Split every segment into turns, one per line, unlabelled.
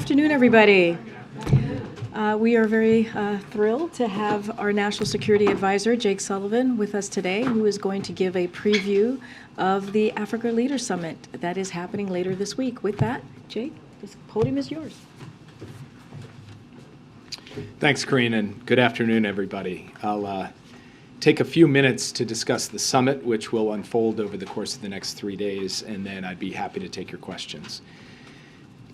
afternoon, everybody. We are very thrilled to have our National Security Advisor, Jake Sullivan, with us today, who is going to give a preview of the Africa Leaders Summit that is happening later this week. With that, Jake, this podium is yours.
Thanks, Karine, and good afternoon, everybody. I'll take a few minutes to discuss the summit, which will unfold over the course of the next 3 days, and then I'd be happy to take your questions.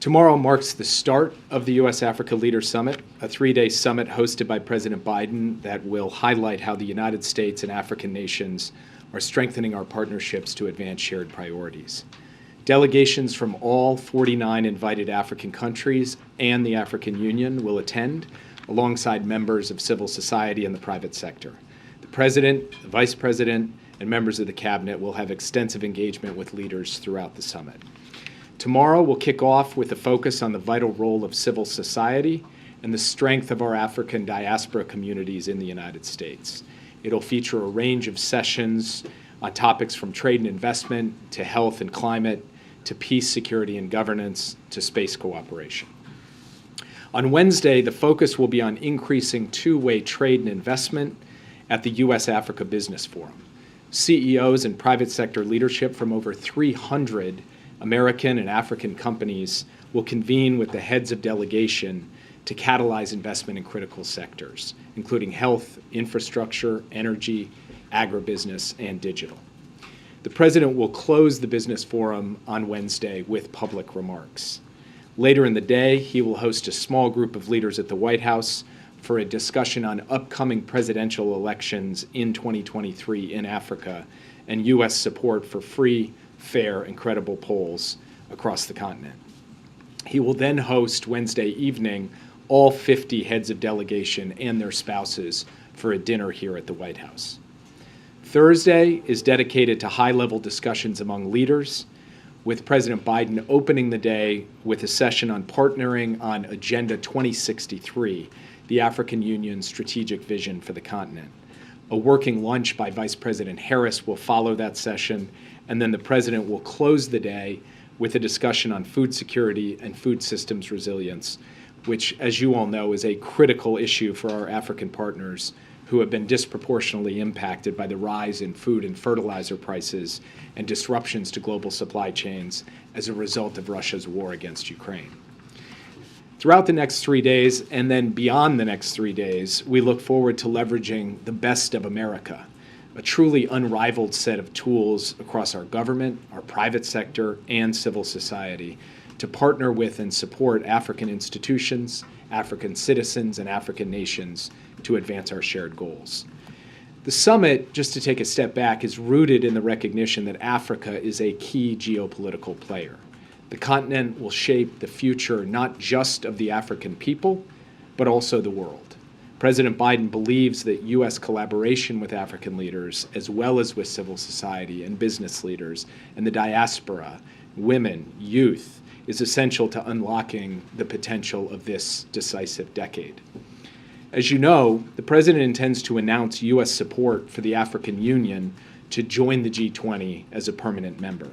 Tomorrow marks the start of the U.S.-Africa Leaders Summit, a 3-day summit hosted by President Biden that will highlight how the United States and African nations are strengthening our partnerships to advance shared priorities. Delegations from all 49 invited African countries and the African Union will attend, alongside members of civil society and the private sector. The President, the Vice President, and members of the Cabinet will have extensive engagement with leaders throughout the summit. Tomorrow, we'll kick off with a focus on the vital role of civil society and the strength of our African diaspora communities in the United States. It'll feature a range of sessions on topics from trade and investment to health and climate to peace, security, and governance to space cooperation. On Wednesday, the focus will be on increasing two-way trade and investment at the U.S.-Africa Business Forum. CEOs and private sector leadership from over 300 American and African companies will convene with the heads of delegation to catalyze investment in critical sectors, including health, infrastructure, energy, agribusiness, and digital. The President will close the business forum on Wednesday with public remarks. Later in the day, he will host a small group of leaders at the White House for a discussion on upcoming presidential elections in 2023 in Africa and U.S. support for free, fair, and credible polls across the continent. He will then host Wednesday evening all 50 heads of delegation and their spouses for a dinner here at the White House. Thursday is dedicated to high-level discussions among leaders, with President Biden opening the day with a session on partnering on Agenda 2063, the African Union's strategic vision for the continent. A working lunch by Vice President Harris will follow that session, and then the President will close the day with a discussion on food security and food systems resilience, which, as you all know, is a critical issue for our African partners who have been disproportionately impacted by the rise in food and fertilizer prices and disruptions to global supply chains as a result of Russia's war against Ukraine. Throughout the next 3 days, and then beyond the next 3 days, we look forward to leveraging the best of America, a truly unrivaled set of tools across our government, our private sector, and civil society to partner with and support African institutions, African citizens, and African nations to advance our shared goals. The summit, just to take a step back, is rooted in the recognition that Africa is a key geopolitical player. The continent will shape the future not just of the African people, but also the world. President Biden believes that U.S. collaboration with African leaders, as well as with civil society and business leaders and the diaspora, women, youth, is essential to unlocking the potential of this decisive decade. As you know, the President intends to announce U.S. support for the African Union to join the G20 as a permanent member.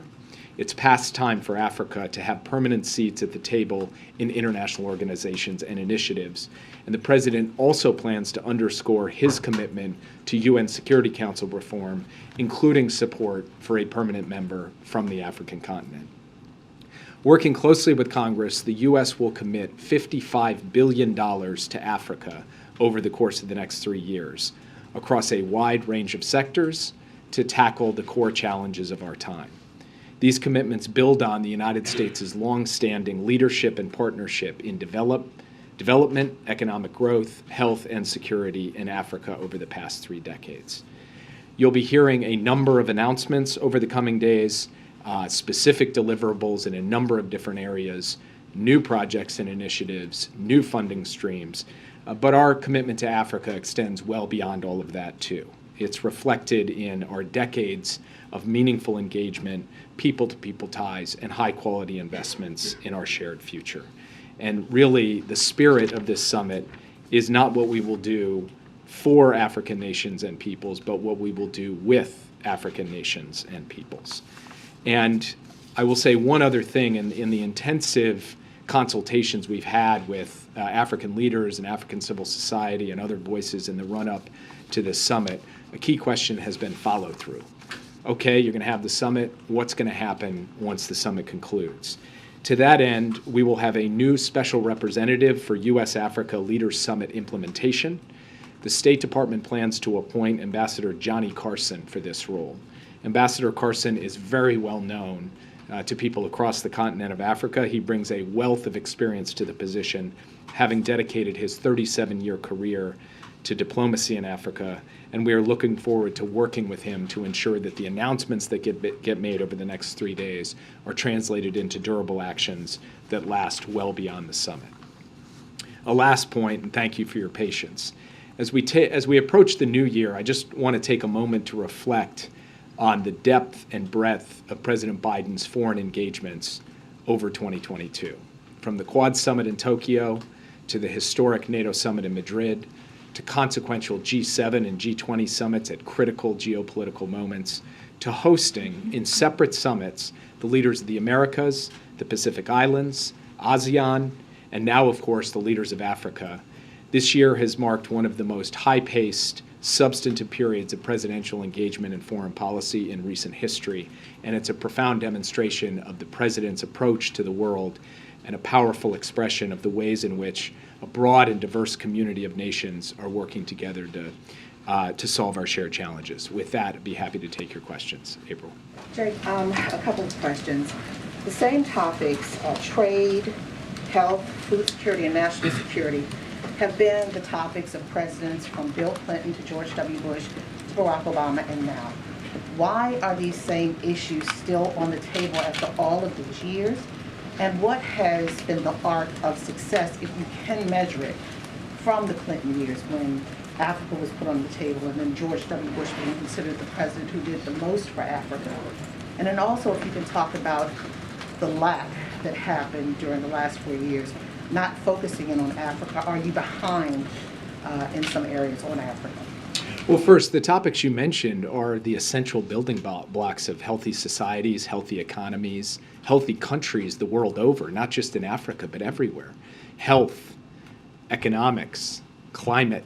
It's past time for Africa to have permanent seats at the table in international organizations and initiatives, and the President also plans to underscore his commitment to UN Security Council reform, including support for a permanent member from the African continent. Working closely with Congress, the U.S. will commit $55 billion to Africa over the course of the next 3 years, across a wide range of sectors to tackle the core challenges of our time. These commitments build on the United States' long-standing leadership and partnership in development, economic growth, health, and security in Africa over the past 3 decades. You'll be hearing a number of announcements over the coming days, specific deliverables in a number of different areas, new projects and initiatives, new funding streams, but our commitment to Africa extends well beyond all of that too. It's reflected in our decades of meaningful engagement, people-to-people ties, and high-quality investments in our shared future. And really, the spirit of this summit is not what we will do for African nations and peoples, but what we will do with African nations and peoples. And I will say one other thing, in the intensive consultations we've had with African leaders and African civil society and other voices in the run-up to this summit, a key question has been follow-through. Okay, you're going to have the summit. What's going to happen once the summit concludes? To that end, we will have a new special representative for U.S.-Africa Leaders Summit implementation. The State Department plans to appoint Ambassador Johnny Carson for this role. Ambassador Carson is very well known to people across the continent of Africa. He brings a wealth of experience to the position, having dedicated his 37-year career to diplomacy in Africa, and we are looking forward to working with him to ensure that the announcements that get made over the next 3 days are translated into durable actions that last well beyond the summit. A last point, and thank you for your patience. As we approach the new year, I just want to take a moment to reflect on the depth and breadth of President Biden's foreign engagements over 2022. From the Quad Summit in Tokyo, to the historic NATO Summit in Madrid, to consequential G7 and G20 summits at critical geopolitical moments, to hosting in separate summits the leaders of the Americas, the Pacific Islands, ASEAN, and now, of course, the leaders of Africa. This year has marked one of the most high-paced, substantive periods of presidential engagement in foreign policy in recent history, and it's a profound demonstration of the president's approach to the world and a powerful expression of the ways in which a broad and diverse community of nations are working together to solve our shared challenges. With that, I'd be happy to take your questions. April.
Jake, a couple of questions. The same topics, trade, health, food security, and national security, have been the topics of presidents from Bill Clinton to George W. Bush to Barack Obama and now. Why are these same issues still on the table after all of these years? And what has been the arc of success, if you can measure it, from the Clinton years when Africa was put on the table and then George W. Bush being considered the president who did the most for Africa? And then also if you can talk about the lack that happened during the last 4 years, not focusing in on Africa. Are you behind in some areas on Africa?
Well, first, the topics you mentioned are the essential building blocks of healthy societies, healthy economies, healthy countries the world over, not just in Africa, but everywhere. Health, economics, climate,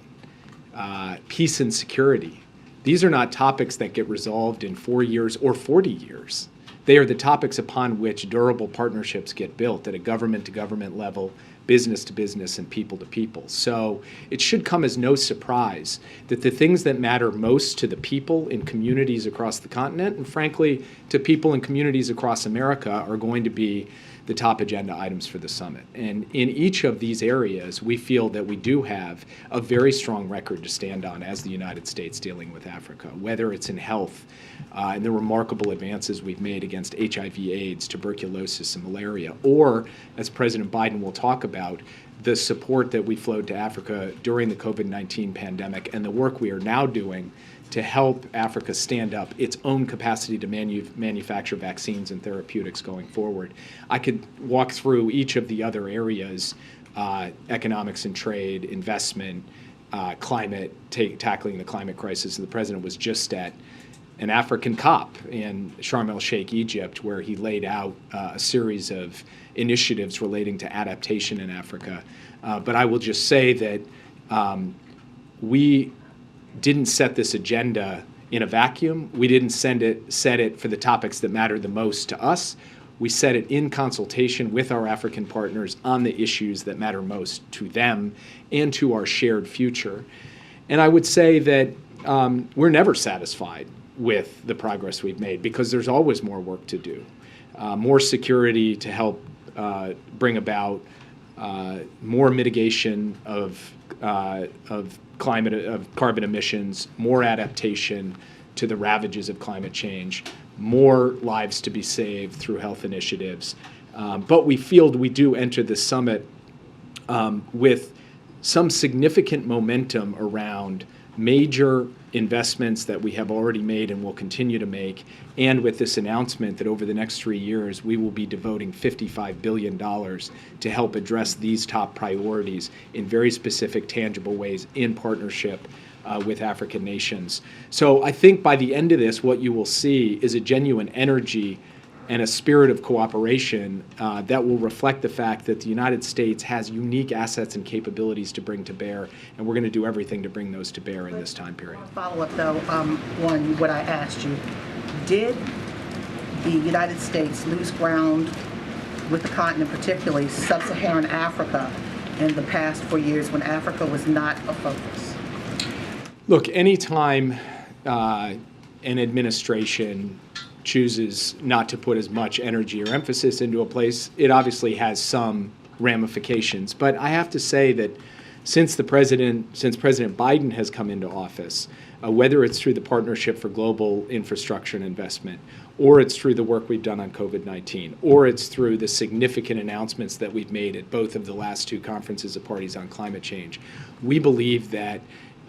peace and security. These are not topics that get resolved in 4 years or 40 years. They are the topics upon which durable partnerships get built at a government-to-government level, business-to-business, and people-to-people. So it should come as no surprise that the things that matter most to the people in communities across the continent, and frankly, to people in communities across America, are going to be the top agenda items for the summit. And in each of these areas, we feel that we do have a very strong record to stand on as the United States dealing with Africa, whether it's in health and the remarkable advances we've made against HIV, AIDS, tuberculosis, and malaria, or, as President Biden will talk about, the support that we flowed to Africa during the COVID-19 pandemic and the work we are now doing to help Africa stand up its own capacity to manufacture vaccines and therapeutics going forward. I could walk through each of the other areas, economics and trade, investment, climate, tackling the climate crisis. The president was just at an African COP in Sharm el-Sheikh, Egypt, where he laid out a series of initiatives relating to adaptation in Africa. But I will just say that we didn't set this agenda in a vacuum. We didn't set it for the topics that matter the most to us. We set it in consultation with our African partners on the issues that matter most to them and to our shared future. And I would say that we're never satisfied with the progress we've made because there's always more work to do. More security to help bring about more mitigation of carbon emissions, more adaptation to the ravages of climate change, more lives to be saved through health initiatives. But we feel we do enter the summit with some significant momentum around major investments that we have already made and will continue to make, and with this announcement that over the next 3 years we will be devoting $55 billion to help address these top priorities in very specific, tangible ways in partnership with African nations. So I think by the end of this, what you will see is a genuine energy and a spirit of cooperation that will reflect the fact that the United States has unique assets and capabilities to bring to bear, and we're going to do everything to bring those to bear in this time period.
Follow up though, one, what I asked you. Did the United States lose ground with the continent, particularly sub-Saharan Africa, in the past 4 years when Africa was not a focus?
Look, anytime an administration chooses not to put as much energy or emphasis into a place, it obviously has some ramifications. But I have to say that since President Biden has come into office, whether it's through the Partnership for Global Infrastructure and Investment, or it's through the work we've done on COVID-19, or it's through the significant announcements that we've made at both of the last two conferences of parties on climate change, we believe that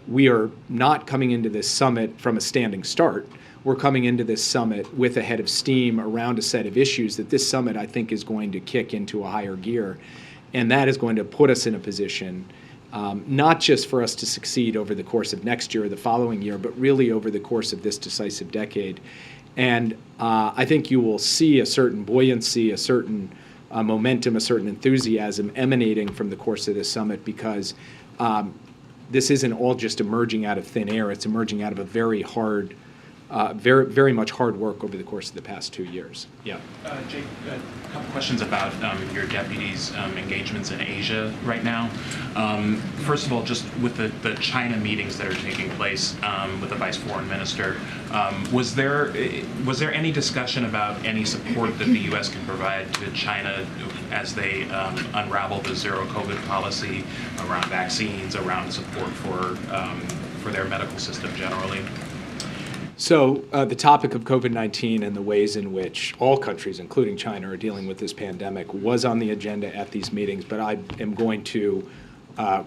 we are not coming into this summit from a standing start. We're coming into this summit with a head of steam around a set of issues that this summit, I think, is going to kick into a higher gear. And that is going to put us in a position not just for us to succeed over the course of next year or the following year, but really over the course of this decisive decade. And I think you will see a certain buoyancy, a certain momentum, a certain enthusiasm emanating from the course of this summit, because this isn't all just emerging out of thin air. It's emerging out of a very hard, very much hard work over the course of the past 2 years. Yeah.
Jake, a couple questions about your deputy's engagements in Asia right now. First of all, just with the China meetings that are taking place with the Vice Foreign Minister, was there any discussion about any support that the U.S. can provide to China as they unravel the zero COVID policy around vaccines, around support for their medical system generally?
So the topic of COVID-19 and the ways in which all countries, including China, are dealing with this pandemic was on the agenda at these meetings, but I am going to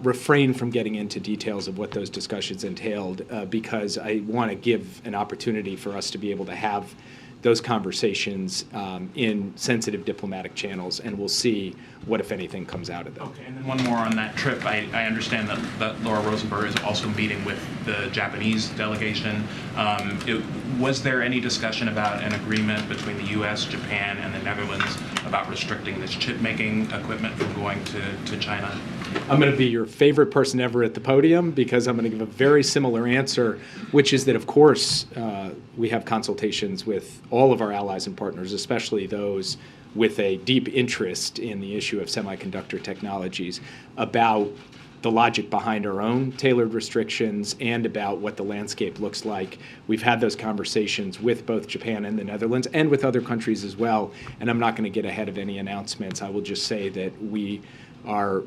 refrain from getting into details of what those discussions entailed because I want to give an opportunity for us to be able to have those conversations in sensitive diplomatic channels, and we'll see what, if anything, comes out of them.
Okay, and then one more on that trip. I understand that Laura Rosenberg is also meeting with the Japanese delegation. Was there any discussion about an agreement between the U.S., Japan, and the Netherlands about restricting this chip-making equipment from going to China?
I'm going to be your favorite person ever at the podium because I'm going to give a very similar answer, which is that, of course, we have consultations with all of our allies and partners, especially those with a deep interest in the issue of semiconductor technologies, about the logic behind our own tailored restrictions and about what the landscape looks like. We've had those conversations with both Japan and the Netherlands and with other countries as well, and I'm not going to get ahead of any announcements. I will just say that we are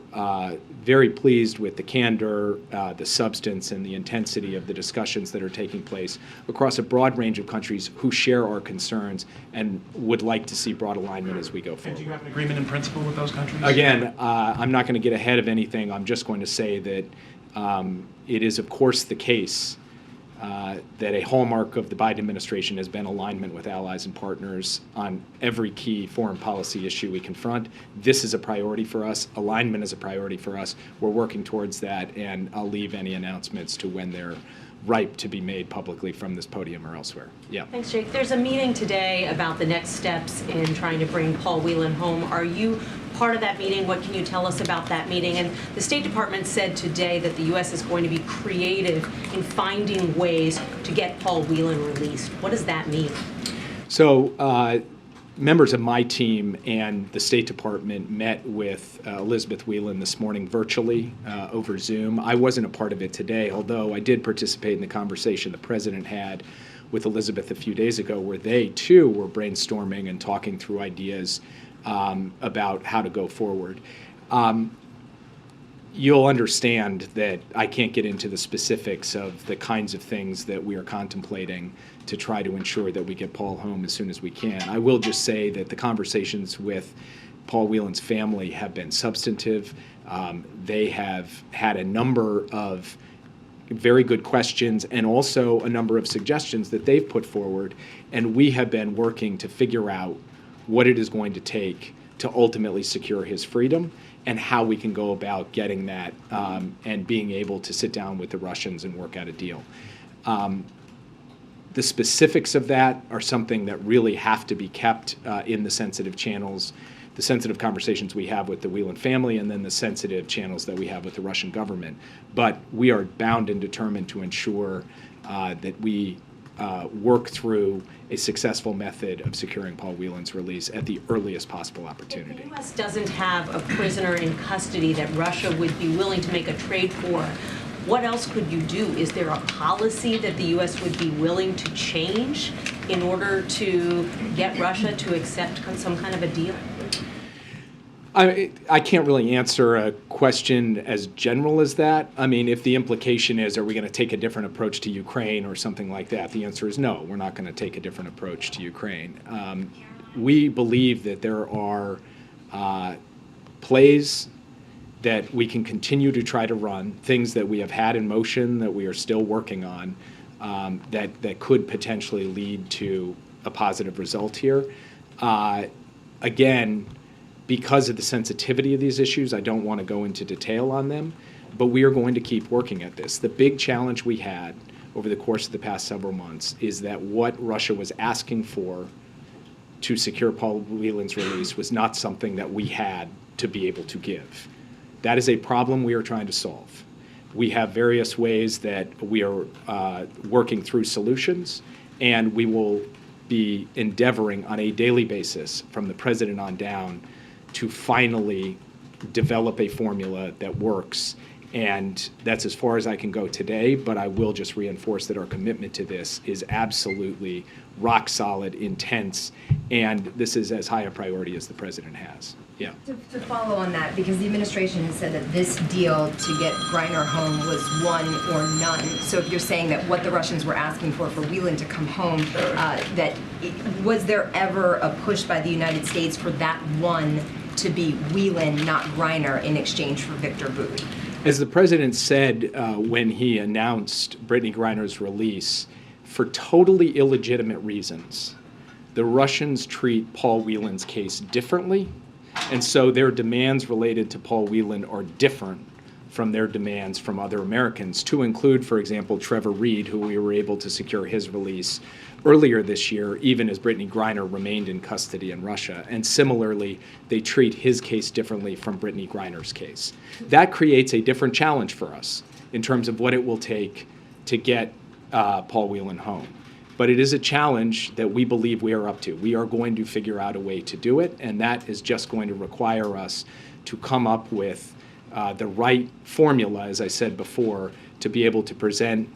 very pleased with the candor, the substance, and the intensity of the discussions that are taking place across a broad range of countries who share our concerns and would like to see broad alignment as we go forward.
And do you have an agreement in principle with those countries?
Again, I'm not going to get ahead of anything. I'm just going to say that it is, of course, the case that a hallmark of the Biden administration has been alignment with allies and partners on every key foreign policy issue we confront. This is a priority for us. Alignment is a priority for us. We're working towards that, and I'll leave any announcements to when they're ripe to be made publicly from this podium or elsewhere. Yeah.
Thanks, Jake. There's a meeting today about the next steps in trying to bring Paul Whelan home. Are you part of that meeting? What can you tell us about that meeting? And the State Department said today that the U.S. is going to be creative in finding ways to get Paul Whelan released. What does that mean?
So members of my team and the State Department met with Elizabeth Whelan this morning virtually over Zoom. I wasn't a part of it today, although I did participate in the conversation the President had with Elizabeth a few days ago, where they too were brainstorming and talking through ideas about how to go forward. You'll understand that I can't get into the specifics of the kinds of things that we are contemplating to try to ensure that we get Paul home as soon as we can. I will just say that the conversations with Paul Whelan's family have been substantive. They have had a number of very good questions and also a number of suggestions that they've put forward, and we have been working to figure out what it is going to take to ultimately secure his freedom and how we can go about getting that and being able to sit down with the Russians and work out a deal. The specifics of that are something that really have to be kept in the sensitive channels, the sensitive conversations we have with the Whelan family, and then the sensitive channels that we have with the Russian government. But we are bound and determined to ensure that we work through a successful method of securing Paul Whelan's release at the earliest possible opportunity.
If the U.S. doesn't have a prisoner in custody that Russia would be willing to make a trade for, what else could you do? Is there a policy that the U.S. would be willing to change in order to get Russia to accept some kind of a deal?
I can't really answer a question as general as that. I mean, if the implication is, are we going to take a different approach to Ukraine or something like that, the answer is no, we're not going to take a different approach to Ukraine. We believe that there are plays that we can continue to try to run, things that we have had in motion that we are still working on, that could potentially lead to a positive result here. Again, because of the sensitivity of these issues, I don't want to go into detail on them, but we are going to keep working at this. The big challenge we had over the course of the past several months is that what Russia was asking for to secure Paul Whelan's release was not something that we had to be able to give. That is a problem we are trying to solve. We have various ways that we are working through solutions, and we will be endeavoring on a daily basis from the president on down to finally develop a formula that works. And that's as far as I can go today, but I will just reinforce that our commitment to this is absolutely rock solid, intense, and this is as high a priority as the president has. Yeah.
To follow on that, because the administration has said that this deal to get Griner home was one or none. So if you're saying that what the Russians were asking for Whelan to come home, was there ever a push by the United States for that one to be Whelan, not Griner, in exchange for Victor Bout?
As the president said when he announced Brittany Griner's release, for totally illegitimate reasons, the Russians treat Paul Whelan's case differently, and so their demands related to Paul Whelan are different from their demands from other Americans, to include, for example, Trevor Reed, who we were able to secure his release earlier this year, even as Brittany Griner remained in custody in Russia. And similarly, they treat his case differently from Brittany Griner's case. That creates a different challenge for us in terms of what it will take to get Paul Whelan home. But it is a challenge that we believe we are up to. We are going to figure out a way to do it, and that is just going to require us to come up with the right formula, as I said before, to be able to present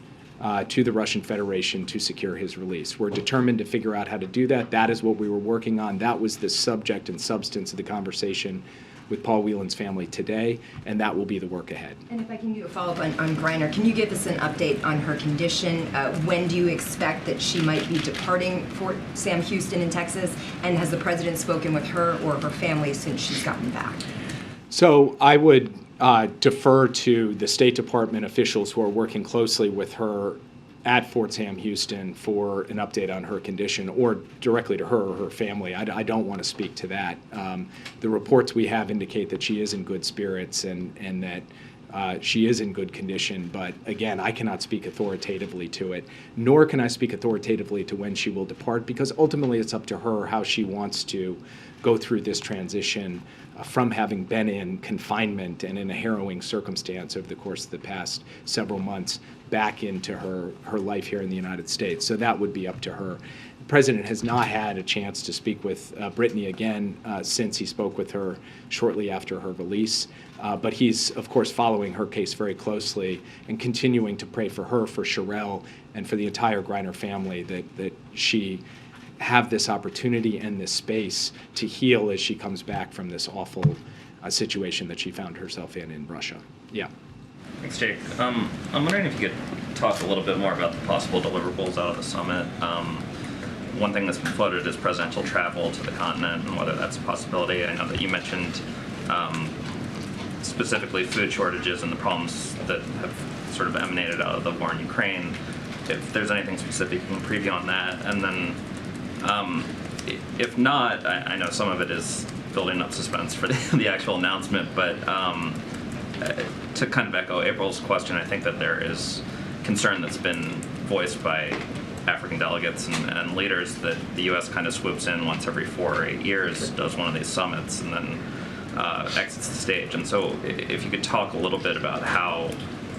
to the Russian Federation to secure his release. We're determined to figure out how to do that. That is what we were working on. That was the subject and substance of the conversation with Paul Whelan's family today, and that will be the work ahead.
And if I can do a follow-up on Griner, can you give us an update on her condition? When do you expect that she might be departing Fort Sam Houston in Texas? And has the president spoken with her or her family since she's gotten back?
So I would defer to the State Department officials who are working closely with her at Fort Sam Houston for an update on her condition, or directly to her or her family. I don't want to speak to that. The reports we have indicate that she is in good spirits and that she is in good condition, but again, I cannot speak authoritatively to it, nor can I speak authoritatively to when she will depart, because ultimately it's up to her how she wants to go through this transition from having been in confinement and in a harrowing circumstance over the course of the past several months back into her life here in the United States. So that would be up to her. The president has not had a chance to speak with Brittany again since he spoke with her shortly after her release. But he's, of course, following her case very closely and continuing to pray for her, for Sherelle, and for the entire Griner family that she have this opportunity and this space to heal as she comes back from this awful situation that she found herself in Russia. Yeah.
Thanks, Jake. I'm wondering if you could talk a little bit more about the possible deliverables out of the summit. One thing that's been floated is presidential travel to the continent and whether that's a possibility. I know that you mentioned specifically food shortages and the problems that have sort of emanated out of the war in Ukraine. If there's anything specific you can preview on that. And then if not, I know some of it is building up suspense for the actual announcement, but to kind of echo April's question, I think that there is concern that's been voiced by African delegates and leaders that the U.S. kind of swoops in once every 4 or 8 years, does one of these summits, and then exits the stage. And so if you could talk a little bit about how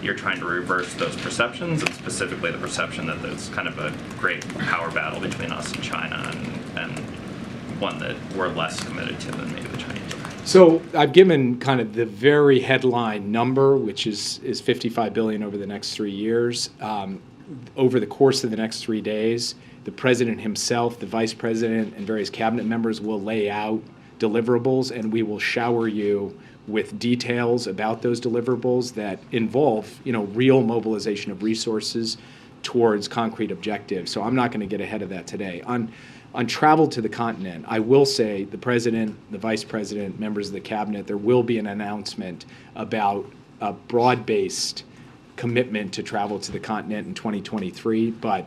you're trying to reverse those perceptions, and specifically the perception that there's kind of a great power battle between us and China, and one that we're less committed to than maybe the Chinese are.
So I've given kind of the very headline number, which is $55 billion over the next 3 years. Over the course of the next 3 days, the president himself, the vice president, and various cabinet members will lay out deliverables, and we will shower you with details about those deliverables that involve, real mobilization of resources towards concrete objectives. So I'm not going to get ahead of that today. On travel to the continent, I will say the president, the vice president, members of the cabinet, there will be an announcement about a broad-based commitment to travel to the continent in 2023, but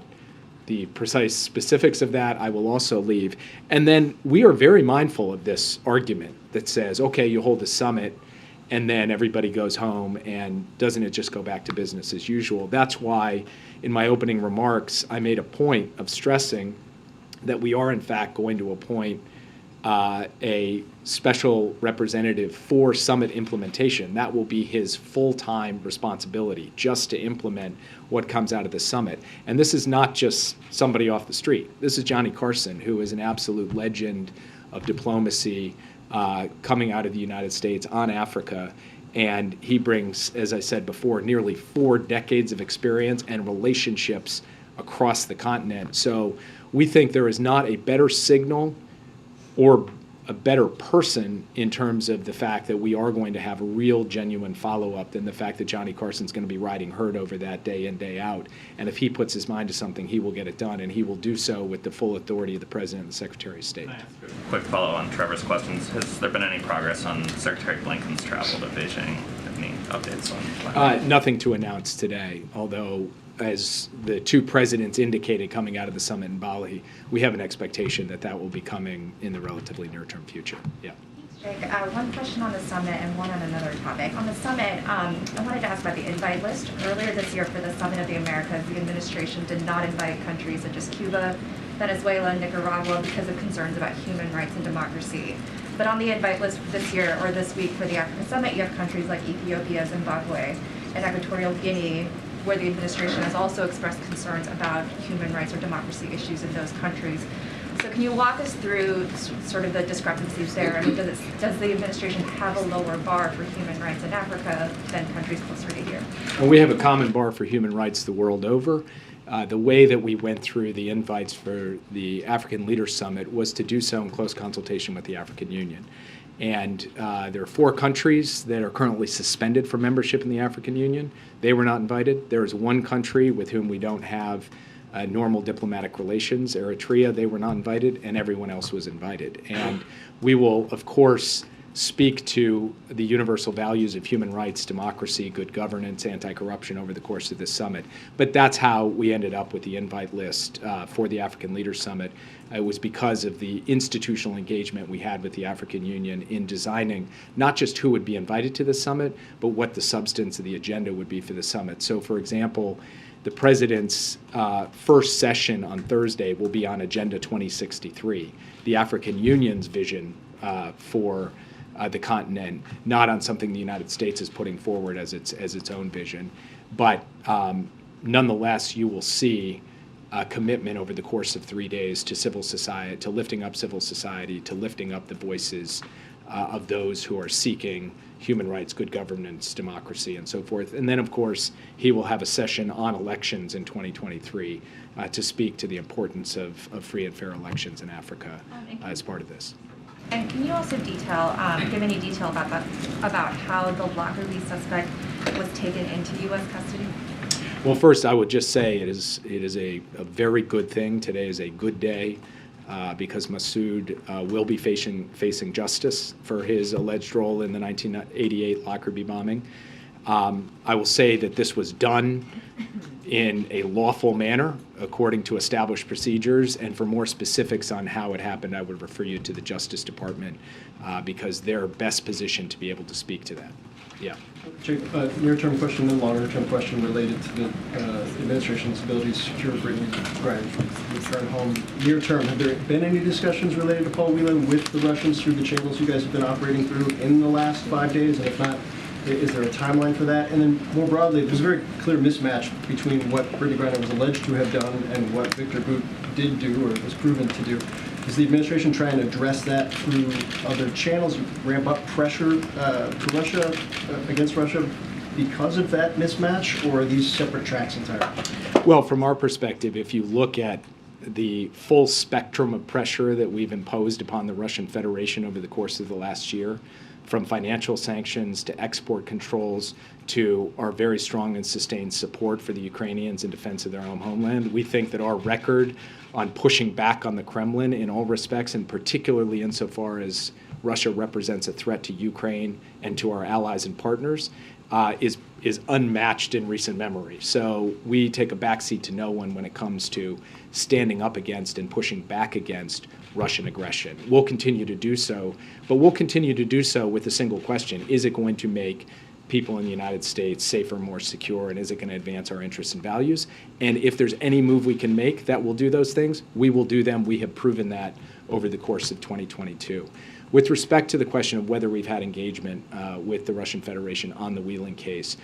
the precise specifics of that I will also leave. And then we are very mindful of this argument that says, okay, you hold a summit and then everybody goes home, and doesn't it just go back to business as usual? That's why in my opening remarks I made a point of stressing that we are in fact going to appoint a special representative for summit implementation. That will be his full-time responsibility, just to implement what comes out of the summit. And this is not just somebody off the street. This is Johnny Carson, who is an absolute legend of diplomacy coming out of the United States on Africa. And he brings, as I said before, nearly 4 decades of experience and relationships across the continent. So we think there is not a better signal or a better person in terms of the fact that we are going to have a real, genuine follow-up than the fact that Johnny Carson's going to be riding herd over that day in, day out. And if he puts his mind to something, he will get it done, and he will do so with the full authority of the President and the Secretary of State.
Quick follow on Trevor's questions. Has there been any progress on Secretary Blinken's travel to Beijing? Any updates on that?
Nothing to announce today, although as the 2 presidents indicated coming out of the summit in Bali, we have an expectation that that will be coming in the relatively near-term future. Yeah.
Jake, one question on the summit and one on another topic. On the summit, I wanted to ask about the invite list. Earlier this year for the Summit of the Americas, the administration did not invite countries such as Cuba, Venezuela, and Nicaragua because of concerns about human rights and democracy. But on the invite list this year, or this week for the Africa Summit, you have countries like Ethiopia, Zimbabwe, and Equatorial Guinea, where the administration has also expressed concerns about human rights or democracy issues in those countries. So can you walk us through sort of the discrepancies there? I mean, does the administration have a lower bar for human rights in Africa than countries closer to here?
Well, we have a common bar for human rights the world over. The way that we went through the invites for the African Leaders Summit was to do so in close consultation with the African Union. And there are 4 countries that are currently suspended from membership in the African Union. They were not invited. There is 1 country with whom we don't have normal diplomatic relations, Eritrea. They were not invited, and everyone else was invited. And we will, of course, speak to the universal values of human rights, democracy, good governance, anti-corruption over the course of this summit. But that's how we ended up with the invite list for the African Leaders Summit. It was because of the institutional engagement we had with the African Union in designing not just who would be invited to the summit, but what the substance of the agenda would be for the summit. So, for example, the President's first session on Thursday will be on Agenda 2063, the African Union's vision for the continent, not on something the United States is putting forward as its own vision. But nonetheless, you will see a commitment over the course of 3 days to civil society, to lifting up civil society, to lifting up the voices of those who are seeking human rights, good governance, democracy, and so forth. And then, of course, he will have a session on elections in 2023 to speak to the importance of free and fair elections in Africa as part of this.
And can you also detail, give any detail about how the Lockerbie suspect was taken into U.S. custody?
Well, first, I would just say it is a very good thing. Today is a good day because Massoud will be facing justice for his alleged role in the 1988 Lockerbie bombing. I will say that this was done in a lawful manner according to established procedures, and for more specifics on how it happened, I would refer you to the Justice Department because they're best positioned to be able to speak to that. Yeah.
Jake, near-term question and longer-term question related to the administration's ability to secure Brittany Griner's return home. Near-term, have there been any discussions related to Paul Whelan with the Russians through the channels you guys have been operating through in the last 5 days? And if not, is there a timeline for that? And then more broadly, there's a very clear mismatch between what Brittany Griner was alleged to have done and what Victor Bout did do or was proven to do. Is the administration trying to address that through other channels, ramp up pressure to Russia, against Russia because of that mismatch, or are these separate tracks entirely?
Well, from our perspective, if you look at the full spectrum of pressure that we've imposed upon the Russian Federation over the course of the last year, from financial sanctions to export controls to our very strong and sustained support for the Ukrainians in defense of their own homeland, we think that our record on pushing back on the Kremlin in all respects, and particularly insofar as Russia represents a threat to Ukraine and to our allies and partners, is unmatched in recent memory. So we take a backseat to no one when it comes to standing up against and pushing back against Russian aggression. We'll continue to do so, but we'll continue to do so with a single question. Is it going to make people in the United States safer, more secure, and is it going to advance our interests and values? And if there's any move we can make that will do those things, we will do them. We have proven that over the course of 2022. With respect to the question of whether we've had engagement with the Russian Federation on the Whelan case,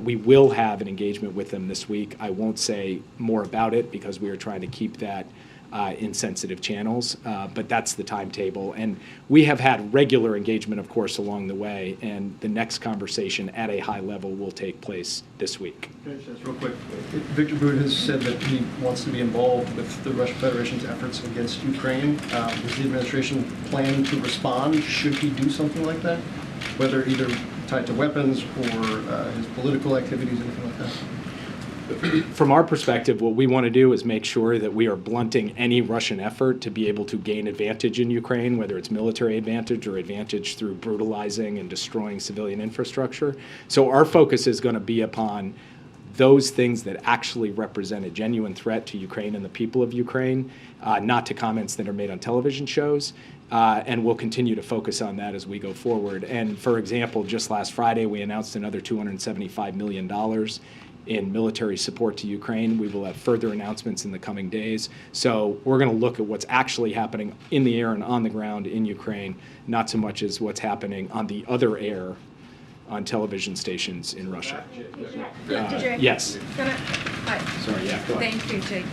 we will have an engagement with them this week. I won't say more about it because we are trying to keep that in sensitive channels, but that's the timetable. And we have had regular engagement, of course, along the way, and the next conversation at a high level will take place this week.
Can I just ask real quick? Victor Bout has said that he wants to be involved with the Russian Federation's efforts against Ukraine. Does the administration plan to respond should he do something like that, whether either tied to weapons or his political activities, anything like that?
From our perspective, what we want to do is make sure that we are blunting any Russian effort to be able to gain advantage in Ukraine, whether it's military advantage or advantage through brutalizing and destroying civilian infrastructure. So our focus is going to be upon those things that actually represent a genuine threat to Ukraine and the people of Ukraine, not to comments that are made on television shows. And we'll continue to focus on that as we go forward. And for example, just last Friday, we announced another $275 million in military support to Ukraine. We will have further announcements in the coming days. So we're going to look at what's actually happening in the air and on the ground in Ukraine, not so much as what's happening on the other air on television stations in Russia. Yes.
Hi.
Sorry, yeah, go ahead.
Thank you, Jake.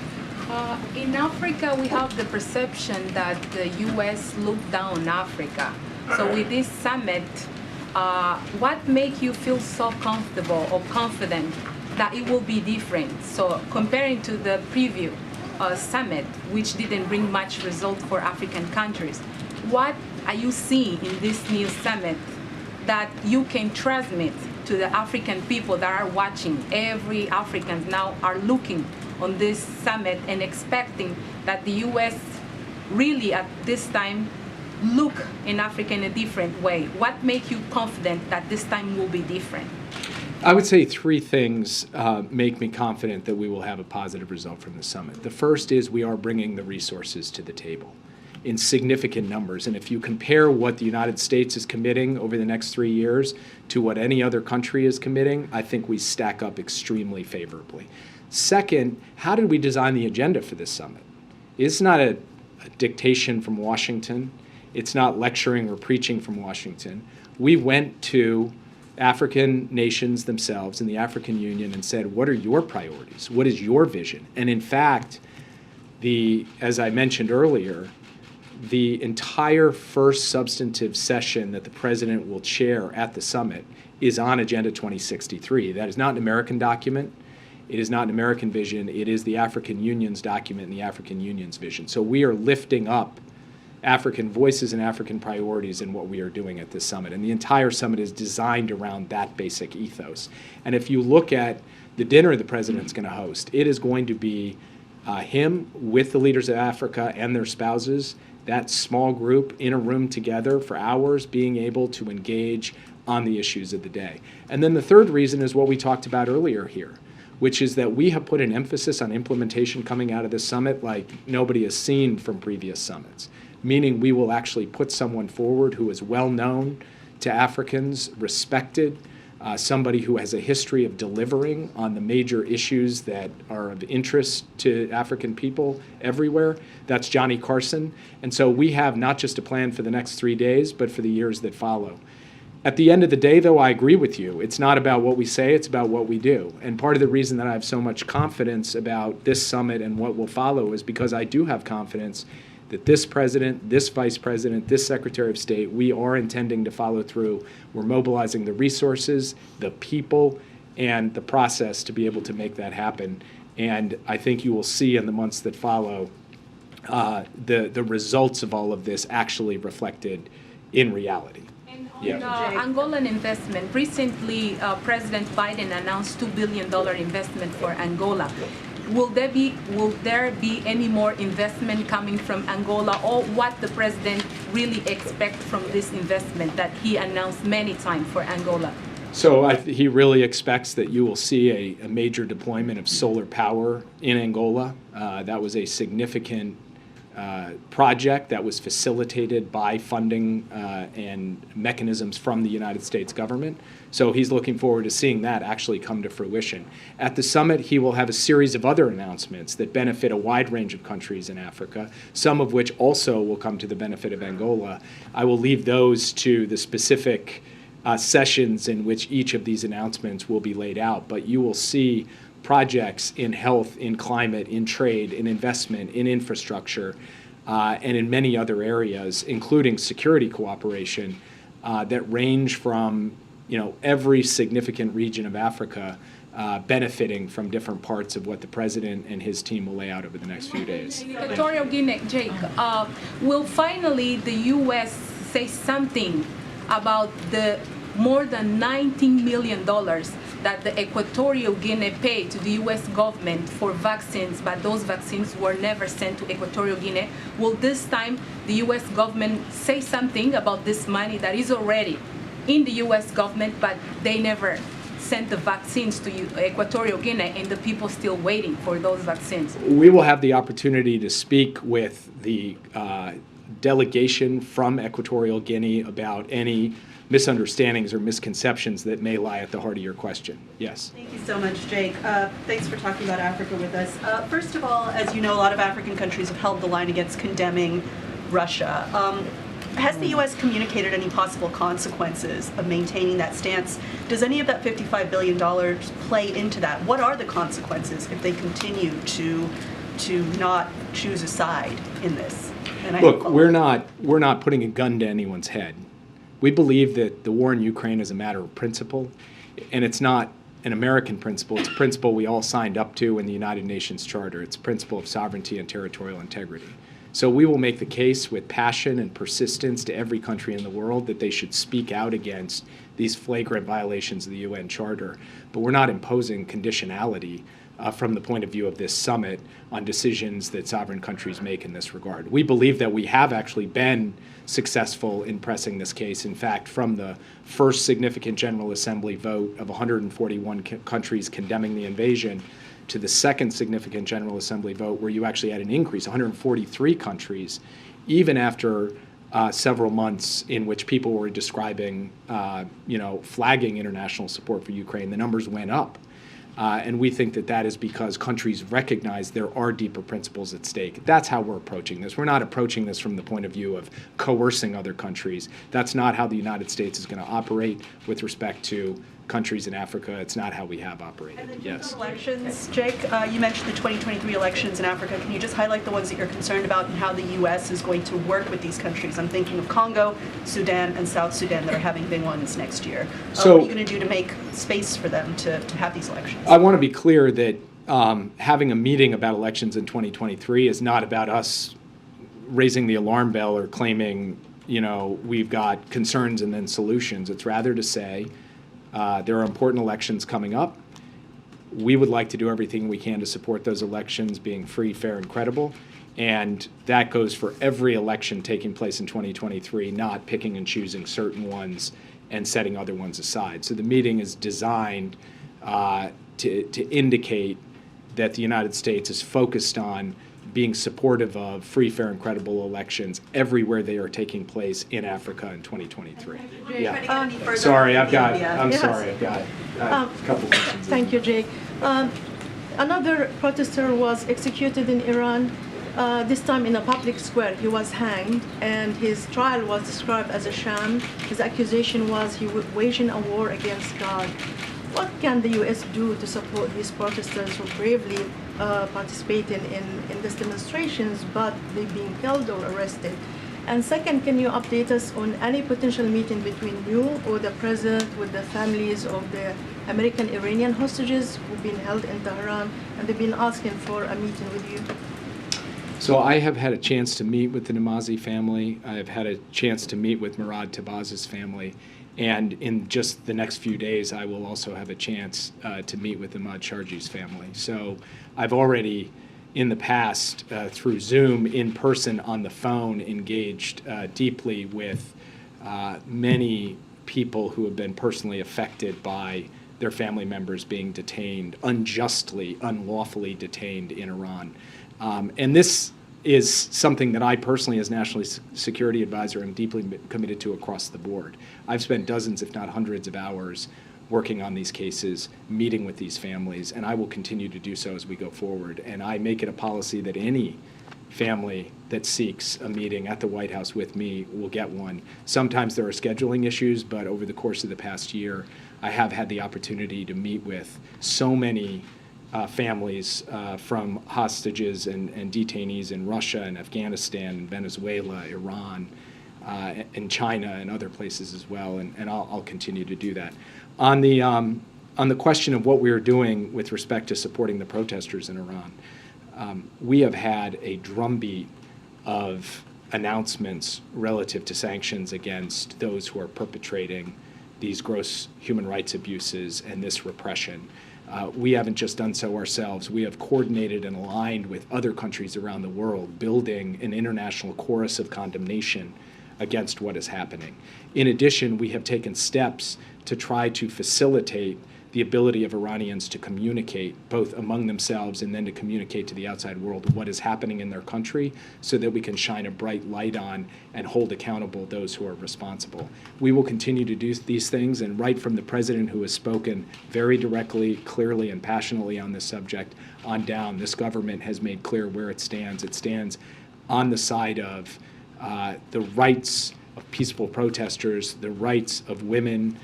In Africa, we have the perception that the U.S. looked down on Africa. So with this summit, what makes you feel so comfortable or confident that it will be different? So comparing to the previous summit, which didn't bring much result for African countries, what are you seeing in this new summit that you can transmit to the African people that are watching? Every African now are looking on this summit and expecting that the U.S. really at this time look in Africa in a different way. What makes you confident that this time will be different?
I would say three things make me confident that we will have a positive result from the summit. The first is we are bringing the resources to the table in significant numbers. And if you compare what the United States is committing over the next 3 years to what any other country is committing, I think we stack up extremely favorably. Second, how did we design the agenda for this summit? It's not a dictation from Washington. It's not lecturing or preaching from Washington. We went to African nations themselves and the African Union and said, what are your priorities? What is your vision? And in fact, as I mentioned earlier, the entire first substantive session that the president will chair at the summit is on Agenda 2063. That is not an American document. It is not an American vision. It is the African Union's document and the African Union's vision. So we are lifting up African voices and African priorities in what we are doing at this summit. And the entire summit is designed around that basic ethos. And if you look at the dinner the president's going to host, it is going to be him with the leaders of Africa and their spouses, that small group in a room together for hours, being able to engage on the issues of the day. And then the third reason is what we talked about earlier here, which is that we have put an emphasis on implementation coming out of this summit like nobody has seen from previous summits, meaning we will actually put someone forward who is well known to Africans, respected, somebody who has a history of delivering on the major issues that are of interest to African people everywhere. That's Johnny Carson. And so we have not just a plan for the next 3 days, but for the years that follow. At the end of the day, though, I agree with you. It's not about what we say, it's about what we do. And part of the reason that I have so much confidence about this summit and what will follow is because I do have confidence that this president, this vice president, this secretary of state, we are intending to follow through. We're mobilizing the resources, the people, and the process to be able to make that happen. And I think you will see in the months that follow the results of all of this actually reflected in reality.
And on Angolan investment, recently President Biden announced $2 billion investment for Angola. Will there be any more investment coming from Angola, or what the president really expects from this investment that he announced many times for Angola?
So he really expects that you will see a major deployment of solar power in Angola. That was a significant project that was facilitated by funding and mechanisms from the United States government. So he's looking forward to seeing that actually come to fruition. At the summit, he will have a series of other announcements that benefit a wide range of countries in Africa, some of which also will come to the benefit of Angola. I will leave those to the specific sessions in which each of these announcements will be laid out, but you will see projects in health, in climate, in trade, in investment, in infrastructure, and in many other areas, including security cooperation, that range from every significant region of Africa benefiting from different parts of what the president and his team will lay out over the next few days.
Equatorial Guinea, Jake, will finally the U.S. say something about the more than $19 million that the Equatorial Guinea paid to the U.S. government for vaccines, but those vaccines were never sent to Equatorial Guinea? Will this time the U.S. government say something about this money that is already in the U.S. government, but they never sent the vaccines to Equatorial Guinea, and the people still waiting for those vaccines?
We will have the opportunity to speak with the delegation from Equatorial Guinea about any misunderstandings or misconceptions that may lie at the heart of your question. Yes.
Thank you so much, Jake. Thanks for talking about Africa with us. First of all, as you know, a lot of African countries have held the line against condemning Russia. Has the U.S. communicated any possible consequences of maintaining that stance? Does any of that $55 billion play into that? What are the consequences if they continue to not choose a side in this?
Look, we're not putting a gun to anyone's head. We believe that the war in Ukraine is a matter of principle, and it's not an American principle. It's a principle we all signed up to in the United Nations Charter. It's a principle of sovereignty and territorial integrity. So we will make the case with passion and persistence to every country in the world that they should speak out against these flagrant violations of the UN Charter. But we're not imposing conditionality from the point of view of this summit on decisions that sovereign countries make in this regard. We believe that we have actually been successful in pressing this case. In fact, from the first significant General Assembly vote of 141 countries condemning the invasion to the second significant General Assembly vote where you actually had an increase, 143 countries, even after several months in which people were describing, flagging international support for Ukraine, the numbers went up. And we think that that is because countries recognize there are deeper principles at stake. That's how we're approaching this. We're not approaching this from the point of view of coercing other countries. That's not how the United States is going to operate with respect to countries in Africa. It's not how we have operated.
And then
yes.
Elections, Jake, you mentioned the 2023 elections in Africa. Can you just highlight the ones that you're concerned about and how the U.S. is going to work with these countries? I'm thinking of Congo, Sudan, and South Sudan that are having big ones next year.
So,
what are you going to do to make space for them to have these elections?
I want to be clear that having a meeting about elections in 2023 is not about us raising the alarm bell or claiming, we've got concerns and then solutions. It's rather to say, there are important elections coming up. We would like to do everything we can to support those elections being free, fair, and credible. And that goes for every election taking place in 2023, not picking and choosing certain ones and setting other ones aside. So the meeting is designed to indicate that the United States is focused on being supportive of free, fair, and credible elections everywhere they are taking place in Africa in 2023. Yeah. Sorry, I've got a couple questions.
Thank you, Jake. Another protester was executed in Iran, this time in a public square. He was hanged, and his trial was described as a sham. His accusation was he was waging a war against God. What can the U.S. do to support these protesters who bravely participating in these demonstrations, but they're being killed or arrested? And second, can you update us on any potential meeting between you or the president with the families of the American Iranian hostages who've been held in Tehran, and they've been asking for a meeting with you?
So I have had a chance to meet with the Namazi family. I have had a chance to meet with Murad Tabaz's family. And in just the next few days, I will also have a chance to meet with Ahmad Sharji's family. So I've already, in the past, through Zoom, in person, on the phone, engaged deeply with many people who have been personally affected by their family members being detained, unjustly, unlawfully detained in Iran. And this is something that I personally, as National Security Advisor, am deeply committed to across the board. I've spent dozens, if not hundreds of hours working on these cases, meeting with these families, and I will continue to do so as we go forward. And I make it a policy that any family that seeks a meeting at the White House with me will get one. Sometimes there are scheduling issues, but over the course of the past year, I have had the opportunity to meet with so many families from hostages and detainees in Russia and Afghanistan, Venezuela, Iran, and China and other places as well, and I'll continue to do that. On the question of what we are doing with respect to supporting the protesters in Iran, we have had a drumbeat of announcements relative to sanctions against those who are perpetrating these gross human rights abuses and this repression. We haven't just done so ourselves. We have coordinated and aligned with other countries around the world, building an international chorus of condemnation against what is happening. In addition, we have taken steps to try to facilitate the ability of Iranians to communicate both among themselves and then to communicate to the outside world what is happening in their country so that we can shine a bright light on and hold accountable those who are responsible. We will continue to do these things, and right from the president, who has spoken very directly, clearly, and passionately on this subject, on down, this government has made clear where it stands. It stands on the side of the rights of peaceful protesters, the rights of women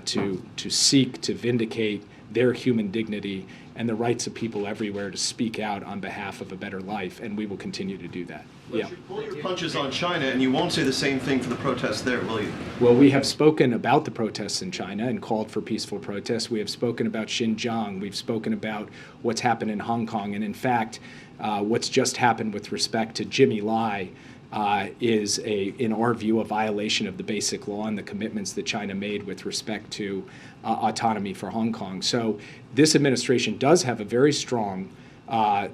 to seek to vindicate their human dignity, and the rights of people everywhere to speak out on behalf of a better life, and we will continue to do that.
But you pull your punches on China, and you won't say the same thing for the protests there, will you?
Well, we have spoken about the protests in China and called for peaceful protests. We have spoken about Xinjiang. We've spoken about what's happened in Hong Kong. And in fact, what's just happened with respect to Jimmy Lai is, in our view, a violation of the basic law and the commitments that China made with respect to autonomy for Hong Kong. So this administration does have a very strong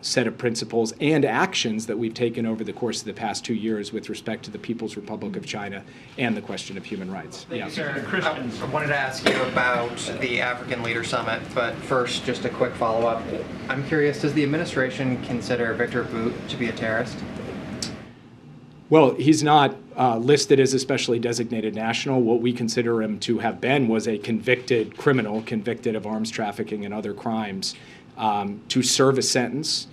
set of principles and actions that we've taken over the course of the past 2 years with respect to the People's Republic of China and the question of human rights.
Thank you, sir. I wanted to ask you about the African Leader Summit, but first, just a quick follow-up. I'm curious, does the administration consider Victor Bout to be a terrorist?
Well, he's not listed as a specially designated national. What we consider him to have been was a convicted criminal, convicted of arms trafficking and other crimes, to serve a sentence.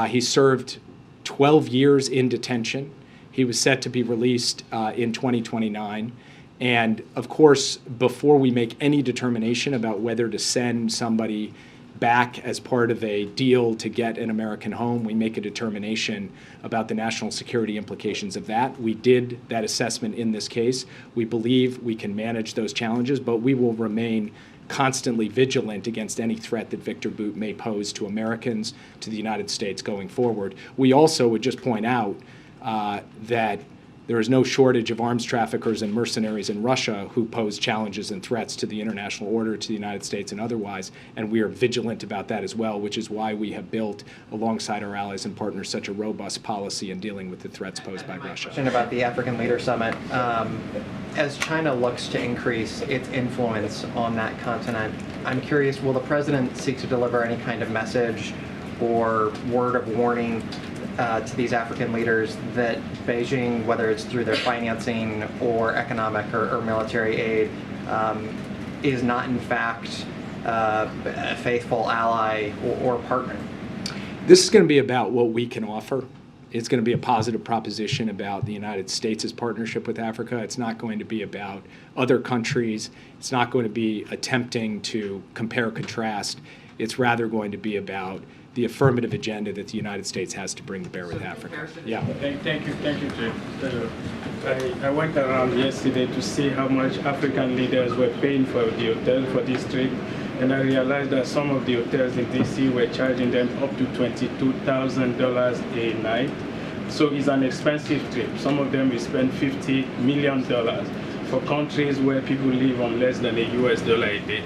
He served 12 years in detention. He was set to be released in 2029. And of course, before we make any determination about whether to send somebody back as part of a deal to get an American home, we make a determination about the national security implications of that. We did that assessment in this case. We believe we can manage those challenges, but we will remain constantly vigilant against any threat that Victor Bout may pose to Americans, to the United States going forward. We also would just point out that there is no shortage of arms traffickers and mercenaries in Russia who pose challenges and threats to the international order, to the United States and otherwise, and we are vigilant about that as well, which is why we have built, alongside our allies and partners, such a robust policy in dealing with the threats posed by Russia.
Question about the African Leader Summit. As China looks to increase its influence on that continent, I'm curious, will the president seek to deliver any kind of message or word of warning to these African leaders that Beijing, whether it's through their financing or economic or military aid, is not in fact a faithful ally or partner?
This is going to be about what we can offer. It's going to be a positive proposition about the United States' partnership with Africa. It's not going to be about other countries. It's not going to be attempting to compare or contrast. It's rather going to be about the affirmative agenda that the United States has to bring to bear with Africa. Yeah.
Thank you, Jay. I went around yesterday to see how much African leaders were paying for the hotel for this trip, and I realized that some of the hotels in DC were charging them up to $22,000 a night. So it's an expensive trip. Some of them will spend $50 million for countries where people live on less than $1 a day.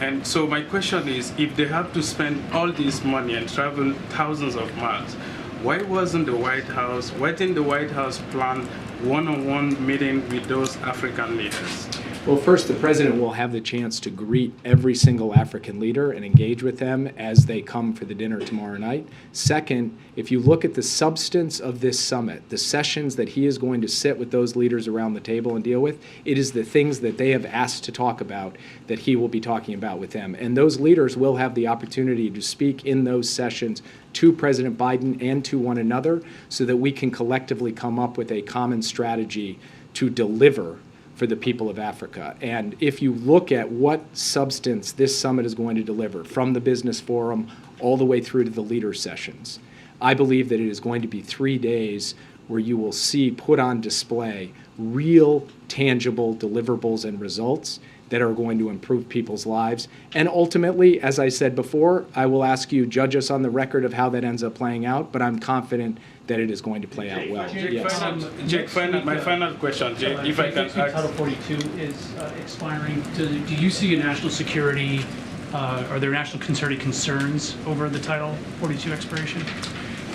And so my question is, if they have to spend all this money and travel thousands of miles, why didn't the White House plan one-on-one meeting with those African leaders?
Well, first, the president will have the chance to greet every single African leader and engage with them as they come for the dinner tomorrow night. Second, if you look at the substance of this summit, the sessions that he is going to sit with those leaders around the table and deal with, it is the things that they have asked to talk about that he will be talking about with them. And those leaders will have the opportunity to speak in those sessions to President Biden and to one another so that we can collectively come up with a common strategy to deliver for the people of Africa. And if you look at what substance this summit is going to deliver, from the business forum all the way through to the leader sessions, I believe that it is going to be 3 days where you will see put on display real, tangible deliverables and results that are going to improve people's lives. And ultimately, as I said before, I will ask you, judge us on the record of how that ends up playing out, but I'm confident that it is going to play out well.
Jake, my final question, Jake, if I can ask.
Title 42 is expiring. Do you see a national security, are there national security concerns over the Title 42 expiration?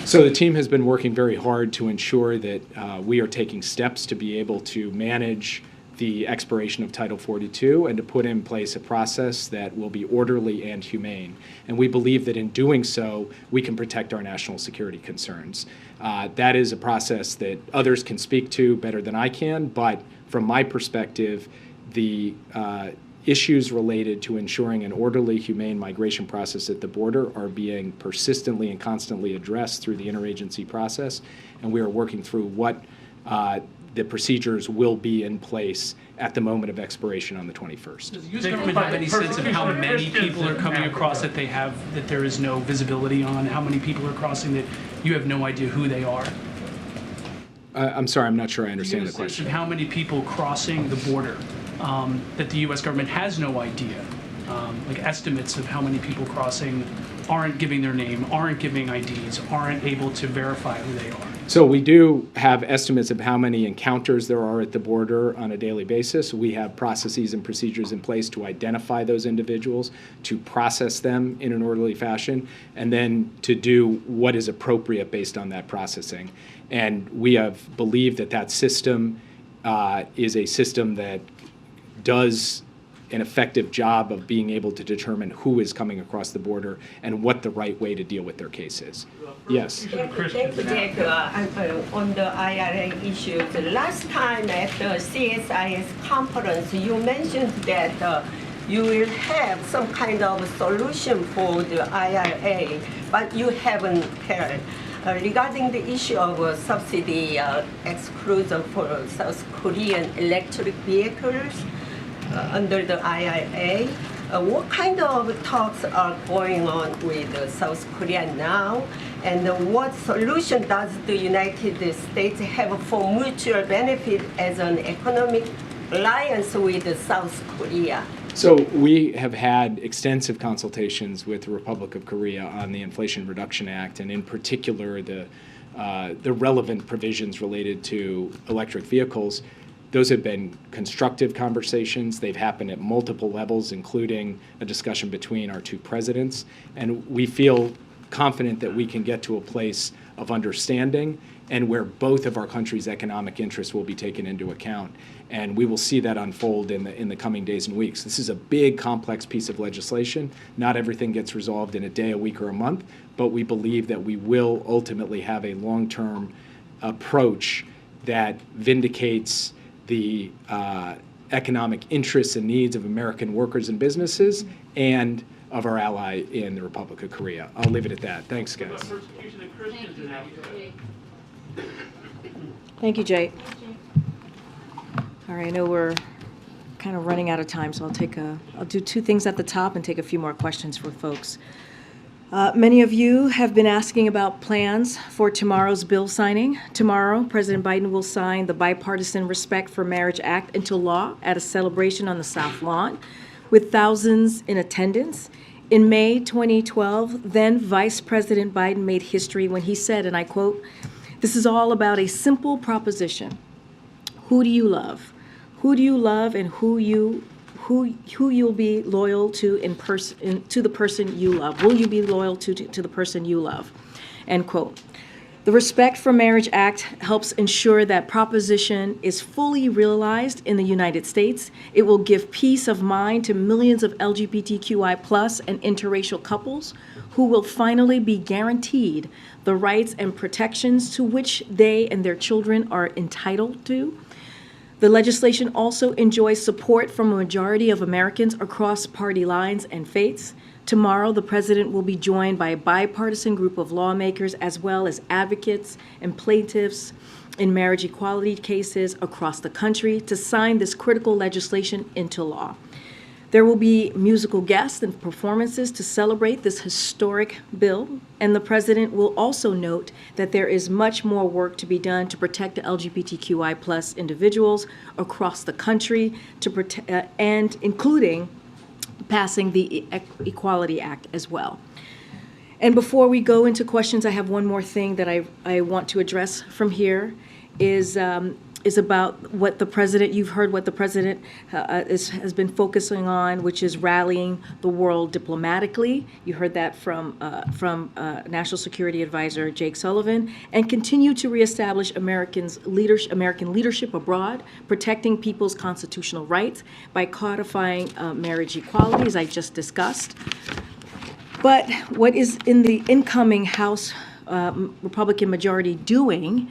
So the team has been working very hard to ensure that we are taking steps to be able to manage the expiration of Title 42 and to put in place a process that will be orderly and humane. And we believe that in doing so, we can protect our national security concerns. That is a process that others can speak to better than I can, but from my perspective, the issues related to ensuring an orderly, humane migration process at the border are being persistently and constantly addressed through the interagency process, and we are working through what the procedures will be in place at the moment of expiration on the 21st.
Does the U.S. government have any sense of how many people are coming across that that there is no visibility on? How many people are crossing that you have no idea who they are?
I'm sorry, I'm not sure I understand the question.
How many people crossing the border that the U.S. government has no idea? Like estimates of how many people crossing aren't giving their name, aren't giving IDs, aren't able to verify who they are.
So we do have estimates of how many encounters there are at the border on a daily basis. We have processes and procedures in place to identify those individuals, to process them in an orderly fashion, and then to do what is appropriate based on that processing. And we have believed that that system is a system that does an effective job of being able to determine who is coming across the border and what the right way to deal with their case is. Yes.
Thank you, Jake. On the IRA issue, the last time at the CSIS conference, you mentioned that you will have some kind of solution for the IRA, but you haven't heard. Regarding the issue of subsidy exclusion for South Korean electric vehicles, under the IRA, what kind of talks are going on with South Korea now, and what solution does the United States have for mutual benefit as an economic alliance with South Korea?
So we have had extensive consultations with the Republic of Korea on the Inflation Reduction Act, and in particular the relevant provisions related to electric vehicles. Those have been constructive conversations. They've happened at multiple levels, including a discussion between our two presidents. And we feel confident that we can get to a place of understanding and where both of our countries' economic interests will be taken into account. And we will see that unfold in the coming days and weeks. This is a big, complex piece of legislation. Not everything gets resolved in a day, a week, or a month, but we believe that we will ultimately have a long-term approach that vindicates the economic interests and needs of American workers and businesses and of our ally in the Republic of Korea. I'll leave it at that. Thanks, guys.
Thank you, Jay. All right, I know we're kind of running out of time, so I'll do two things at the top and take a few more questions for folks. Many of you have been asking about plans for tomorrow's bill signing. Tomorrow, President Biden will sign the Bipartisan Respect for Marriage Act into law at a celebration on the South Lawn with thousands in attendance. In May 2012, then Vice President Biden made history when he said, and I quote, "This is all about a simple proposition. Who do you love? Who do you love and who you'll be loyal to to the person you love? Will you be loyal to the person you love?" End quote. The Respect for Marriage Act helps ensure that proposition is fully realized in the United States. It will give peace of mind to millions of LGBTQI+ and interracial couples who will finally be guaranteed the rights and protections to which they and their children are entitled to. The legislation also enjoys support from a majority of Americans across party lines and faiths. Tomorrow, the president will be joined by a bipartisan group of lawmakers as well as advocates and plaintiffs in marriage equality cases across the country to sign this critical legislation into law. There will be musical guests and performances to celebrate this historic bill, and the president will also note that there is much more work to be done to protect the LGBTQI+ individuals across the country, and including passing the Equality Act as well. And before we go into questions, I have one more thing that I want to address from here is about what the president, you've heard what the president has been focusing on, which is rallying the world diplomatically. You heard that from National Security Advisor Jake Sullivan, and continue to reestablish American leadership abroad, protecting people's constitutional rights by codifying marriage equality, as I just discussed. But what is in the incoming House Republican majority doing?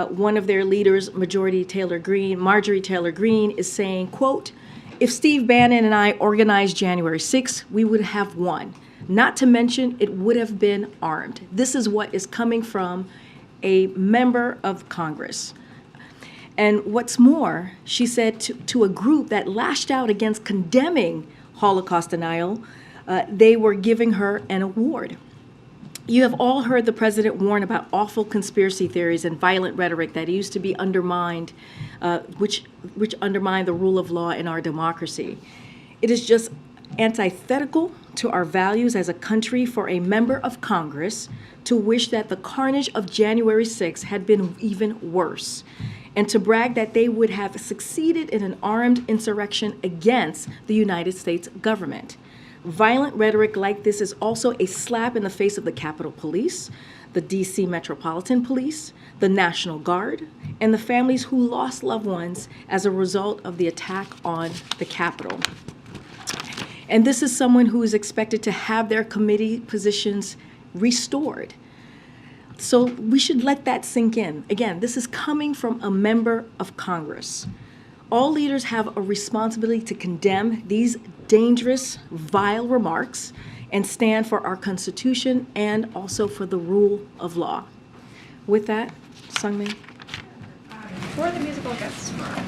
One of their leaders, Marjorie Taylor Greene, is saying, quote, "If Steve Bannon and I organized January 6th, we would have won. Not to mention, it would have been armed." This is what is coming from a member of Congress. And what's more, she said to a group that lashed out against condemning Holocaust denial, they were giving her an award. You have all heard the president warn about awful conspiracy theories and violent rhetoric that used to be undermined, which undermine the rule of law in our democracy. It is just antithetical to our values as a country for a member of Congress to wish that the carnage of January 6th had been even worse, and to brag that they would have succeeded in an armed insurrection against the United States government. Violent rhetoric like this is also a slap in the face of the Capitol Police, the D.C. Metropolitan Police, the National Guard, and the families who lost loved ones as a result of the attack on the Capitol. And this is someone who is expected to have their committee positions restored. So we should let that sink in. Again, this is coming from a member of Congress. All leaders have a responsibility to condemn these dangerous, vile remarks and stand for our Constitution and also for the rule of law. With that, Sungmin.
Who are the musical guests tomorrow?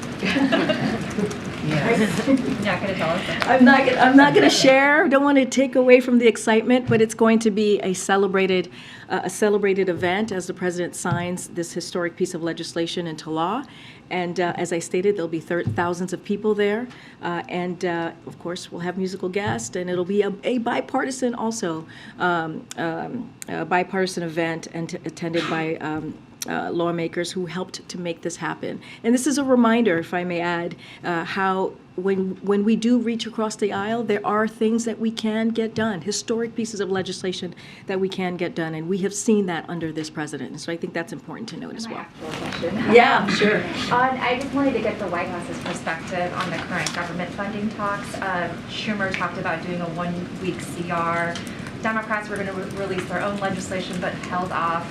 Yes. You're not going to tell us that?
I'm not going to share. Don't want to take away from the excitement, but it's going to be a celebrated event as the president signs this historic piece of legislation into law. And as I stated, there'll be thousands of people there. And of course, we'll have musical guests, and it'll be a bipartisan also, bipartisan event, and attended by lawmakers who helped to make this happen. And this is a reminder, if I may add, how when we do reach across the aisle, there are things that we can get done, historic pieces of legislation that we can get done, and we have seen that under this president. And so I think that's important to note as well. Yeah, sure.
I just wanted to get the White House's perspective on the current government funding talks. Schumer talked about doing a 1-week CR. Democrats were going to release their own legislation but held off.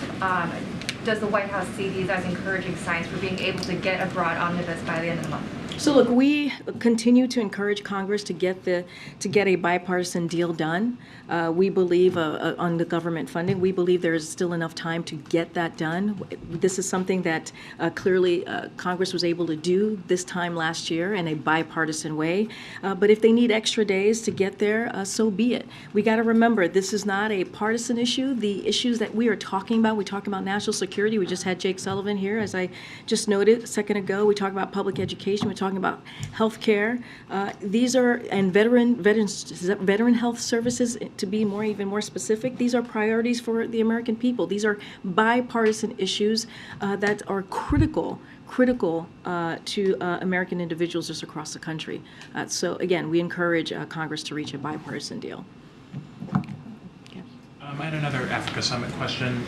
Does the White House see these as encouraging signs for being able to get a broad omnibus by the end of the month?
So look, we continue to encourage Congress to get a bipartisan deal done. We believe on the government funding, we believe there is still enough time to get that done. This is something that clearly Congress was able to do this time last year in a bipartisan way. But if they need extra days to get there, so be it. We got to remember, this is not a partisan issue. The issues that we are talking about, we talk about national security. We just had Jake Sullivan here, as I just noted a second ago. We talk about public education. We talking about health care. These are, and veteran health services, to be even more specific. These are priorities for the American people. These are bipartisan issues that are critical to American individuals just across the country. So again, we encourage Congress to reach a bipartisan deal.
I had another Africa Summit question.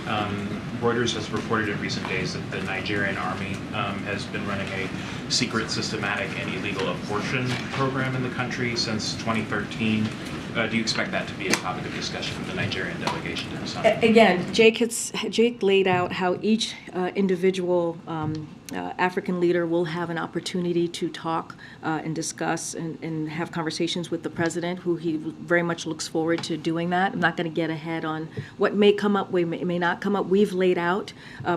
Reuters has reported in recent days that the Nigerian army has been running a secret, systematic, and illegal abortion program in the country since 2013. Do you expect that to be a topic of discussion for the Nigerian delegation to the summit?
Again, Jake laid out how each individual African leader will have an opportunity to talk and discuss and have conversations with the president, who he very much looks forward to doing that. I'm not going to get ahead on what may come up, may not come up. We've laid out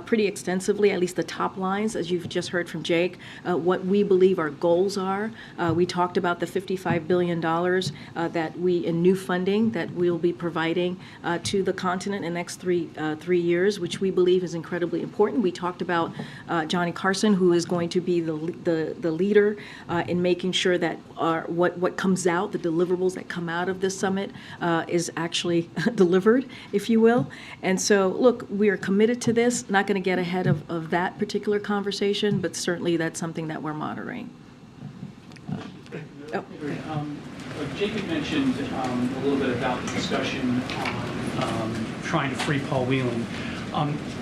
pretty extensively, at least the top lines, as you've just heard from Jake, what we believe our goals are. We talked about the $55 billion that in new funding that we'll be providing to the continent in the next three years, which we believe is incredibly important. We talked about Johnny Carson, who is going to be the leader in making sure that what comes out, the deliverables that come out of this summit, is actually delivered, if you will. And so, look, we are committed to this. Not going to get ahead of that particular conversation, but certainly that's something that we're monitoring.
Jake had mentioned a little bit about the discussion on trying to free Paul Whelan.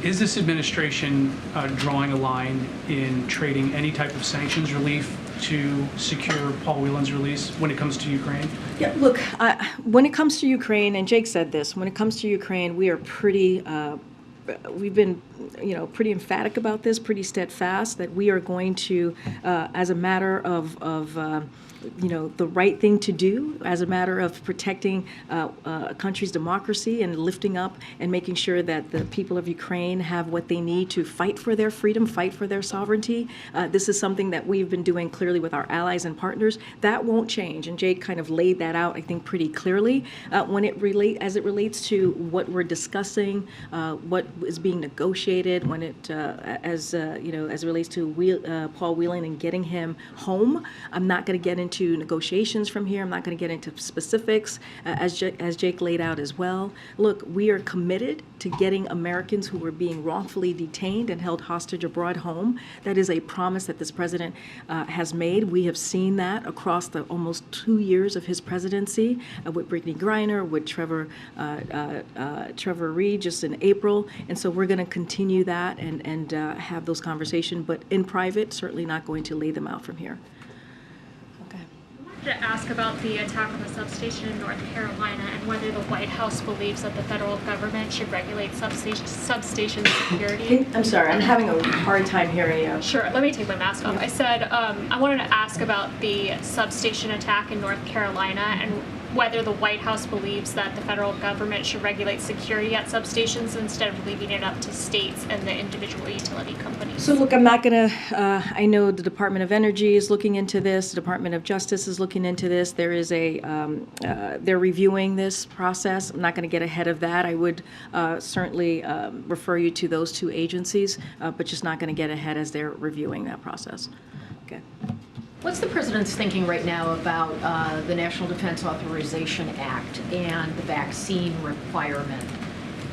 Is this administration drawing a line in trading any type of sanctions relief to secure Paul Whelan's release when it comes to Ukraine?
Yeah, look, when it comes to Ukraine, and Jake said this, when it comes to Ukraine, we are pretty, we've been, pretty emphatic about this, pretty steadfast, that we are going to, as a matter of the right thing to do, as a matter of protecting a country's democracy and lifting up and making sure that the people of Ukraine have what they need to fight for their freedom, fight for their sovereignty. This is something that we've been doing clearly with our allies and partners. That won't change, and Jake kind of laid that out, I think, pretty clearly. As it relates to what we're discussing, what is being negotiated, when it as it relates to Paul Whelan and getting him home, I'm not going to get into negotiations from here. I'm not going to get into specifics, as Jake laid out as well. Look, we are committed to getting Americans who were being wrongfully detained and held hostage abroad home. That is a promise that this president has made. We have seen that across the almost 2 years of his presidency, with Brittany Griner, with Trevor Reed just in April. And so we're going to continue that and have those conversations, but in private, certainly not going to lay them out from here.
To ask about the attack on the substation in North Carolina and whether the White House believes that the federal government should regulate substation security.
I'm sorry, I'm having a hard time hearing you.
Sure, let me take my mask off. I said I wanted to ask about the substation attack in North Carolina and whether the White House believes that the federal government should regulate security at substations instead of leaving it up to states and the individual utility companies.
So look, I'm not going to, I know the Department of Energy is looking into this, the Department of Justice is looking into this. There is they're reviewing this process. I'm not going to get ahead of that. I would certainly refer you to those two agencies, but just not going to get ahead as they're reviewing that process. Okay.
What's the president's thinking right now about the National Defense Authorization Act and the vaccine requirement?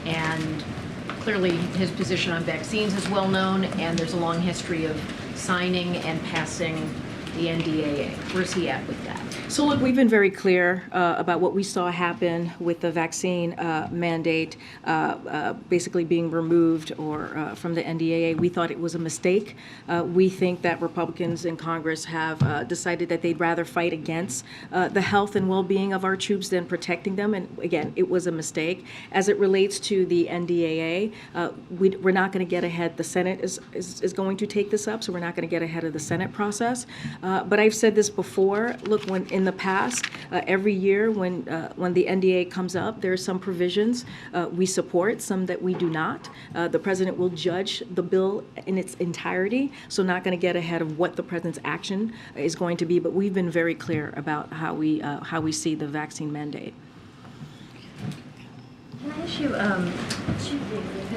And clearly his position on vaccines is well known, and there's a long history of signing and passing the NDAA. Where's he at with that?
So look, we've been very clear about what we saw happen with the vaccine mandate basically being removed or from the NDAA. We thought it was a mistake. We think that Republicans in Congress have decided that they'd rather fight against the health and well-being of our troops than protecting them. And again, it was a mistake. As it relates to the NDAA, we're not going to get ahead. The Senate is going to take this up, so we're not going to get ahead of the Senate process. But I've said this before. Look, when in the past, every year when the NDA comes up, there are some provisions we support, some that we do not. The president will judge the bill in its entirety, so not going to get ahead of what the president's action is going to be. But we've been very clear about how we see the vaccine mandate.
Can I ask you two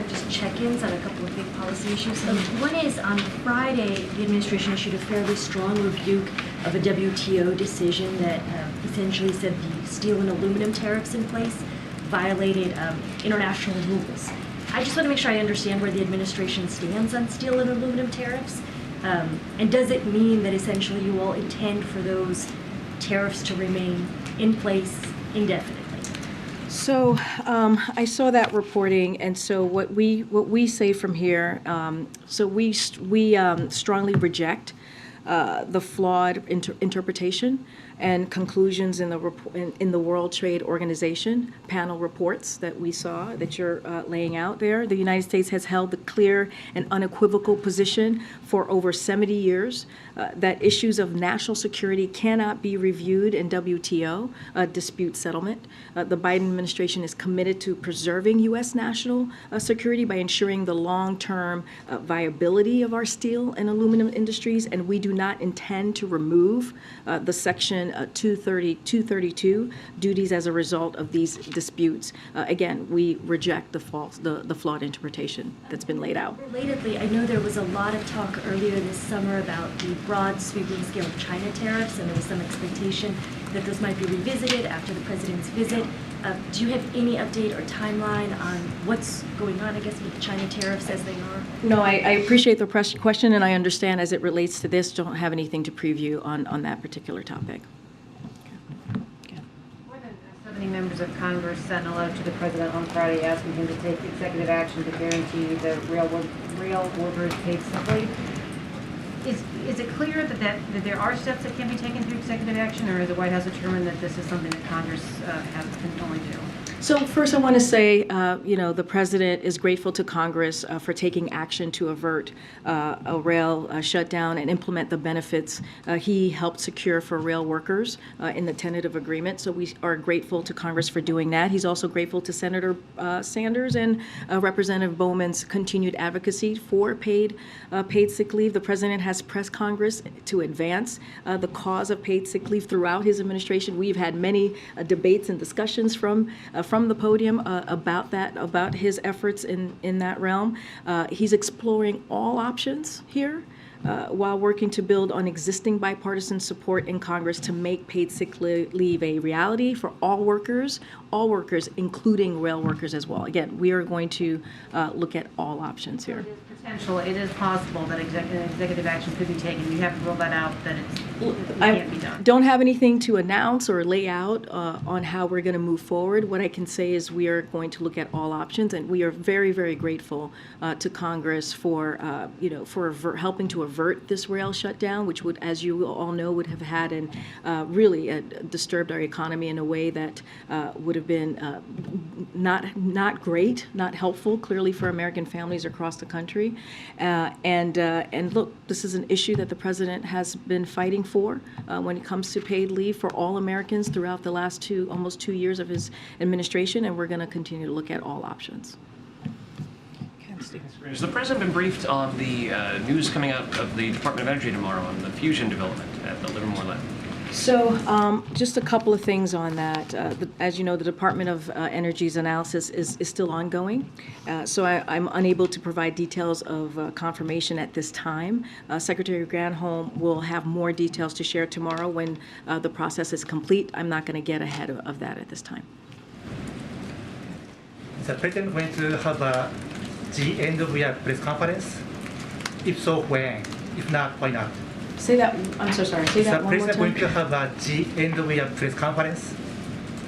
just check-ins on a couple of big policy issues? One is on Friday, the administration issued a fairly strong rebuke of a WTO decision that essentially said the steel and aluminum tariffs in place violated international rules. I just want to make sure I understand where the administration stands on steel and aluminum tariffs. And does it mean that essentially you all intend for those tariffs to remain in place indefinitely?
So I saw that reporting, and so what we say from here. So we strongly reject the flawed interpretation and conclusions in the World Trade Organization panel reports that we saw that you're laying out there. The United States has held the clear and unequivocal position for over 70 years that issues of national security cannot be reviewed in WTO dispute settlement. The Biden administration is committed to preserving U.S. national security by ensuring the long-term viability of our steel and aluminum industries, and we do not intend to remove the Section 232 duties as a result of these disputes. Again, we reject the flawed interpretation that's been laid out.
Relatedly, I know there was a lot of talk earlier this summer about the broad sweeping scale of China tariffs, and there was some expectation that those might be revisited after the president's visit. Do you have any update or timeline on what's going on, I guess, with the China tariffs as they are?
No, I appreciate the question, and I understand as it relates to this, don't have anything to preview on that particular topic.
More than 70 members of Congress sent a letter to the president on Friday asking him to take executive action to guarantee the real workers paid sick leave. Is it clear that there are steps that can be taken through executive action, or is the White House determined that this is something that Congress can only do?
So first I want to say, the president is grateful to Congress for taking action to avert a rail shutdown and implement the benefits he helped secure for rail workers in the tentative agreement. So we are grateful to Congress for doing that. He's also grateful to Senator Sanders and Representative Bowman's continued advocacy for paid sick leave. The president has pressed Congress to advance the cause of paid sick leave throughout his administration. We've had many debates and discussions from the podium about his efforts in that realm. He's exploring all options here while working to build on existing bipartisan support in Congress to make paid sick leave a reality for all workers, including rail workers as well. Again, we are going to look at all options here.
It is possible that executive action could be taken. You haven't ruled that out, that it can't be done.
Don't have anything to announce or lay out on how we're going to move forward. What I can say is we are going to look at all options, and we are very, very grateful to Congress for helping to avert this rail shutdown, which would, as you all know, would have had and really disturbed our economy in a way that would have been not great, not helpful, clearly for American families across the country. And look, this is an issue that the president has been fighting for when it comes to paid leave for all Americans throughout the last almost 2 years of his administration, and we're going to continue to look at all options.
Has the president been briefed on the news coming out of the Department of Energy tomorrow on the fusion development at the Livermore Lab?
So just a couple of things on that. As you know, the Department of Energy's analysis is still ongoing. So I'm unable to provide details of confirmation at this time. Secretary Granholm will have more details to share tomorrow when the process is complete. I'm not going to get ahead of that at this time.
Is the president going to have a
the end of your press conference? If so, when? If not, why not?
Say that, I'm so sorry, say that
The
one more
president going to
time.
have the end of your press conference?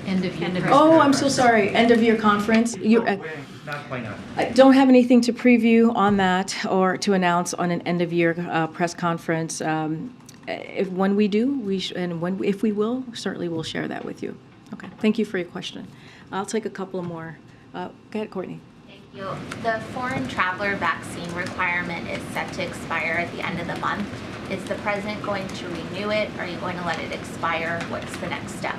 End of year.
Oh, I'm so sorry, end of year conference. You,
If not, why not?
I don't have anything to preview on that or to announce on an end of year press conference. When we do, if we will, certainly we'll share that with you. Okay, thank you for your question. I'll take a couple more. Go ahead, Courtney.
Thank you. The foreign traveler vaccine requirement is set to expire at the end of the month. Is the president going to renew it? Are you going to let it expire? What's the next step?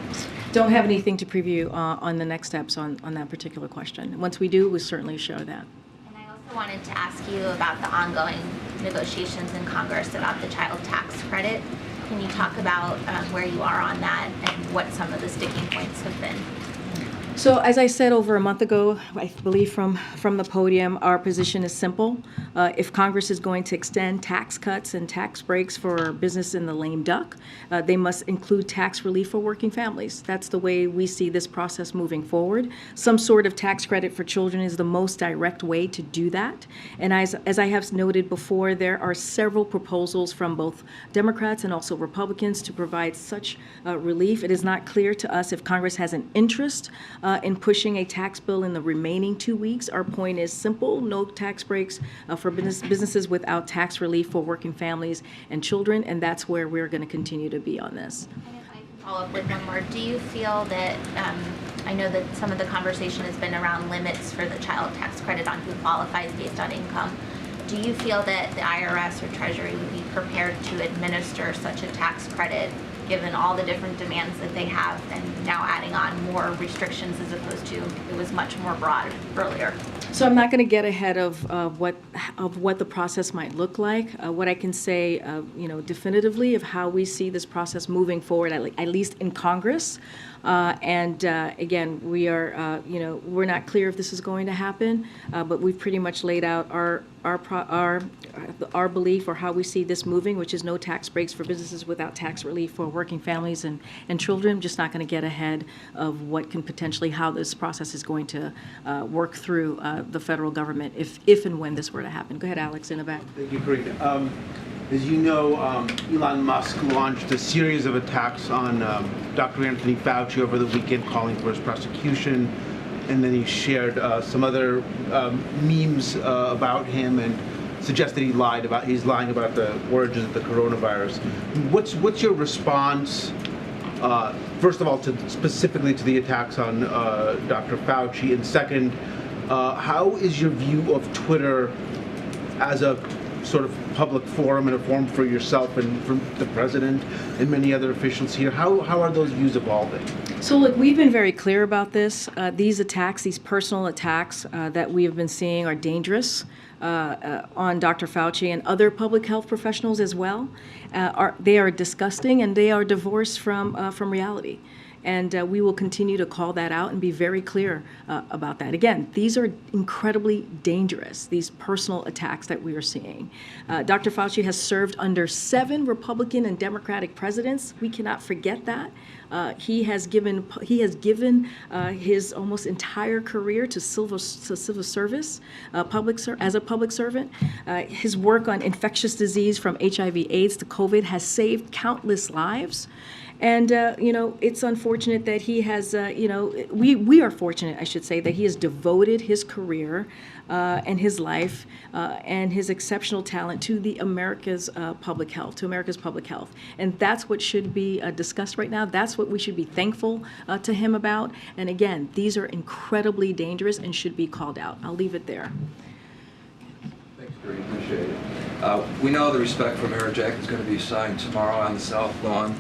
Don't have anything to preview on the next steps on that particular question. Once we do, we'll certainly share that.
And I also wanted to ask you about the ongoing negotiations in Congress about the child tax credit. Can you talk about where you are on that and what some of the sticking points have been?
So as I said over a month ago, I believe from the podium, our position is simple. If Congress is going to extend tax cuts and tax breaks for business in the lame duck, they must include tax relief for working families. That's the way we see this process moving forward. Some sort of tax credit for children is the most direct way to do that. And as I have noted before, there are several proposals from both Democrats and also Republicans to provide such relief. It is not clear to us if Congress has an interest in pushing a tax bill in the remaining 2 weeks. Our point is simple: no tax breaks for businesses without tax relief for working families and children, and that's where we're going to continue to be on this.
And if I can follow up with one more, do you feel that, I know that some of the conversation has been around limits for the child tax credit on who qualifies based on income. Do you feel that the IRS or Treasury would be prepared to administer such a tax credit given all the different demands that they have and now adding on more restrictions as opposed to it was much more broad earlier?
So I'm not going to get ahead of what the process might look like. What I can say, definitively of how we see this process moving forward, at least in Congress. Again, we are, we're not clear if this is going to happen, but we've pretty much laid out our belief or how we see this moving, which is no tax breaks for businesses without tax relief for working families and children. I'm just not going to get ahead of what can potentially, how this process is going to work through the federal government if and when this were to happen. Go ahead, Alex, in the back.
Thank you, Karine. As you know, Elon Musk launched a series of attacks on Dr. Anthony Fauci over the weekend, calling for his prosecution, and then he shared some other memes about him and suggested he's lying about the origins of the coronavirus. What's your response? First of all, specifically to the attacks on Dr. Fauci, and second, how is your view of Twitter as a sort of public forum and a forum for yourself and for the president and many other officials here? How are those views evolving?
So look, we've been very clear about this. These attacks, these personal attacks that we have been seeing are dangerous on Dr. Fauci and other public health professionals as well. They are disgusting and they are divorced from reality. And we will continue to call that out and be very clear about that. Again, these are incredibly dangerous, these personal attacks that we are seeing. Dr. Fauci has served under 7 Republican and Democratic presidents. We cannot forget that. He has given his almost entire career to civil service, as a public servant. His work on infectious disease from HIV/AIDS to COVID has saved countless lives. And, it's unfortunate that he has, we are fortunate, I should say, that he has devoted his career and his life and his exceptional talent to America's public health. And that's what should be discussed right now. That's what we should be thankful to him about. And again, these are incredibly dangerous and should be called out. I'll leave it there.
Thanks, Karine. Appreciate it. We know the Respect for Marriage Act is going to be signed tomorrow on the South Lawn.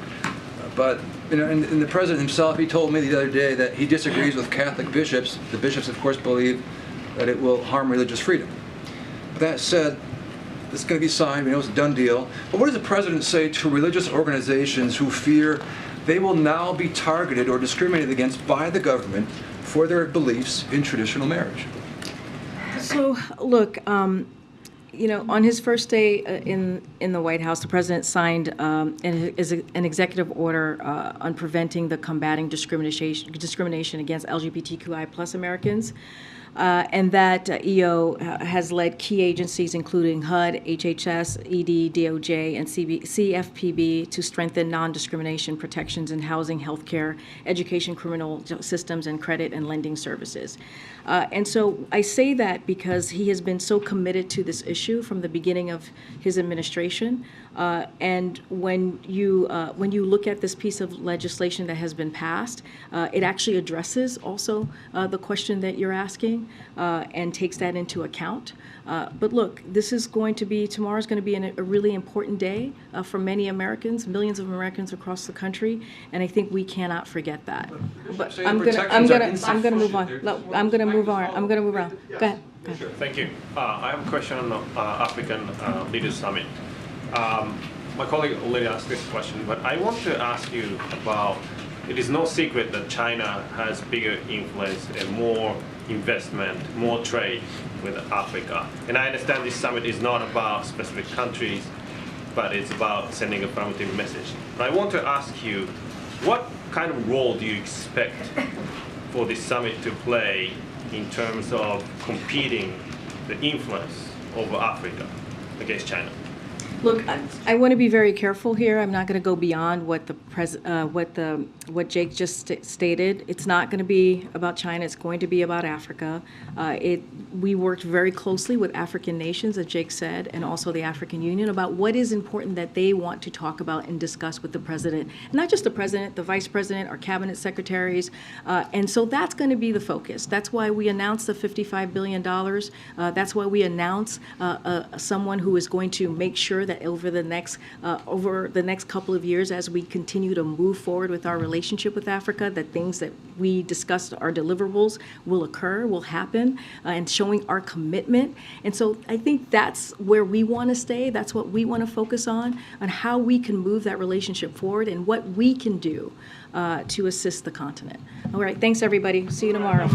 But, and the president himself, he told me the other day that he disagrees with Catholic bishops. The bishops, of course, believe that it will harm religious freedom. That said, it's going to be signed. We know it's a done deal. But what does the president say to religious organizations who fear they will now be targeted or discriminated against by the government for their beliefs in traditional marriage?
So, look, on his first day in the White House, the president signed an executive order on preventing the combating discrimination against LGBTQI+ Americans. And that EO has led key agencies, including HUD, HHS, ED, DOJ, and CFPB, to strengthen non-discrimination protections in housing, healthcare, education, criminal systems, and credit and lending services. And so I say that because he has been so committed to this issue from the beginning of his administration. And when you look at this piece of legislation that has been passed, it actually addresses also the question that you're asking and takes that into account. But look, tomorrow's going to be a really important day for many Americans, millions of Americans across the country, and I think we cannot forget that. But I'm going to move on. No, I'm going to move on. Go ahead.
Sure, thank you. I have a question on the African Leaders Summit. My colleague already asked this question, but I want to ask you about, it is no secret that China has bigger influence and more investment, more trade with Africa. And I understand this summit is not about specific countries, but it's about sending a affirmative message. But I want to ask you, what kind of role do you expect for this summit to play in terms of competing the influence over Africa against China?
Look, I want to be very careful here. I'm not going to go beyond what what Jake just stated. It's not going to be about China. It's going to be about Africa. We worked very closely with African nations, as Jake said, and also the African Union about what is important that they want to talk about and discuss with the president. Not just the president, the vice president, our cabinet secretaries. And so that's going to be the focus. That's why we announced the $55 billion. That's why we announced someone who is going to make sure that over the next couple of years, as we continue to move forward with our relationship with Africa, that things that we discussed, our deliverables, will occur, will happen, and showing our commitment. And so I think that's where we want to stay. That's what we want to focus on how we can move that relationship forward and what we can do to assist the continent. All right, thanks everybody. See you tomorrow.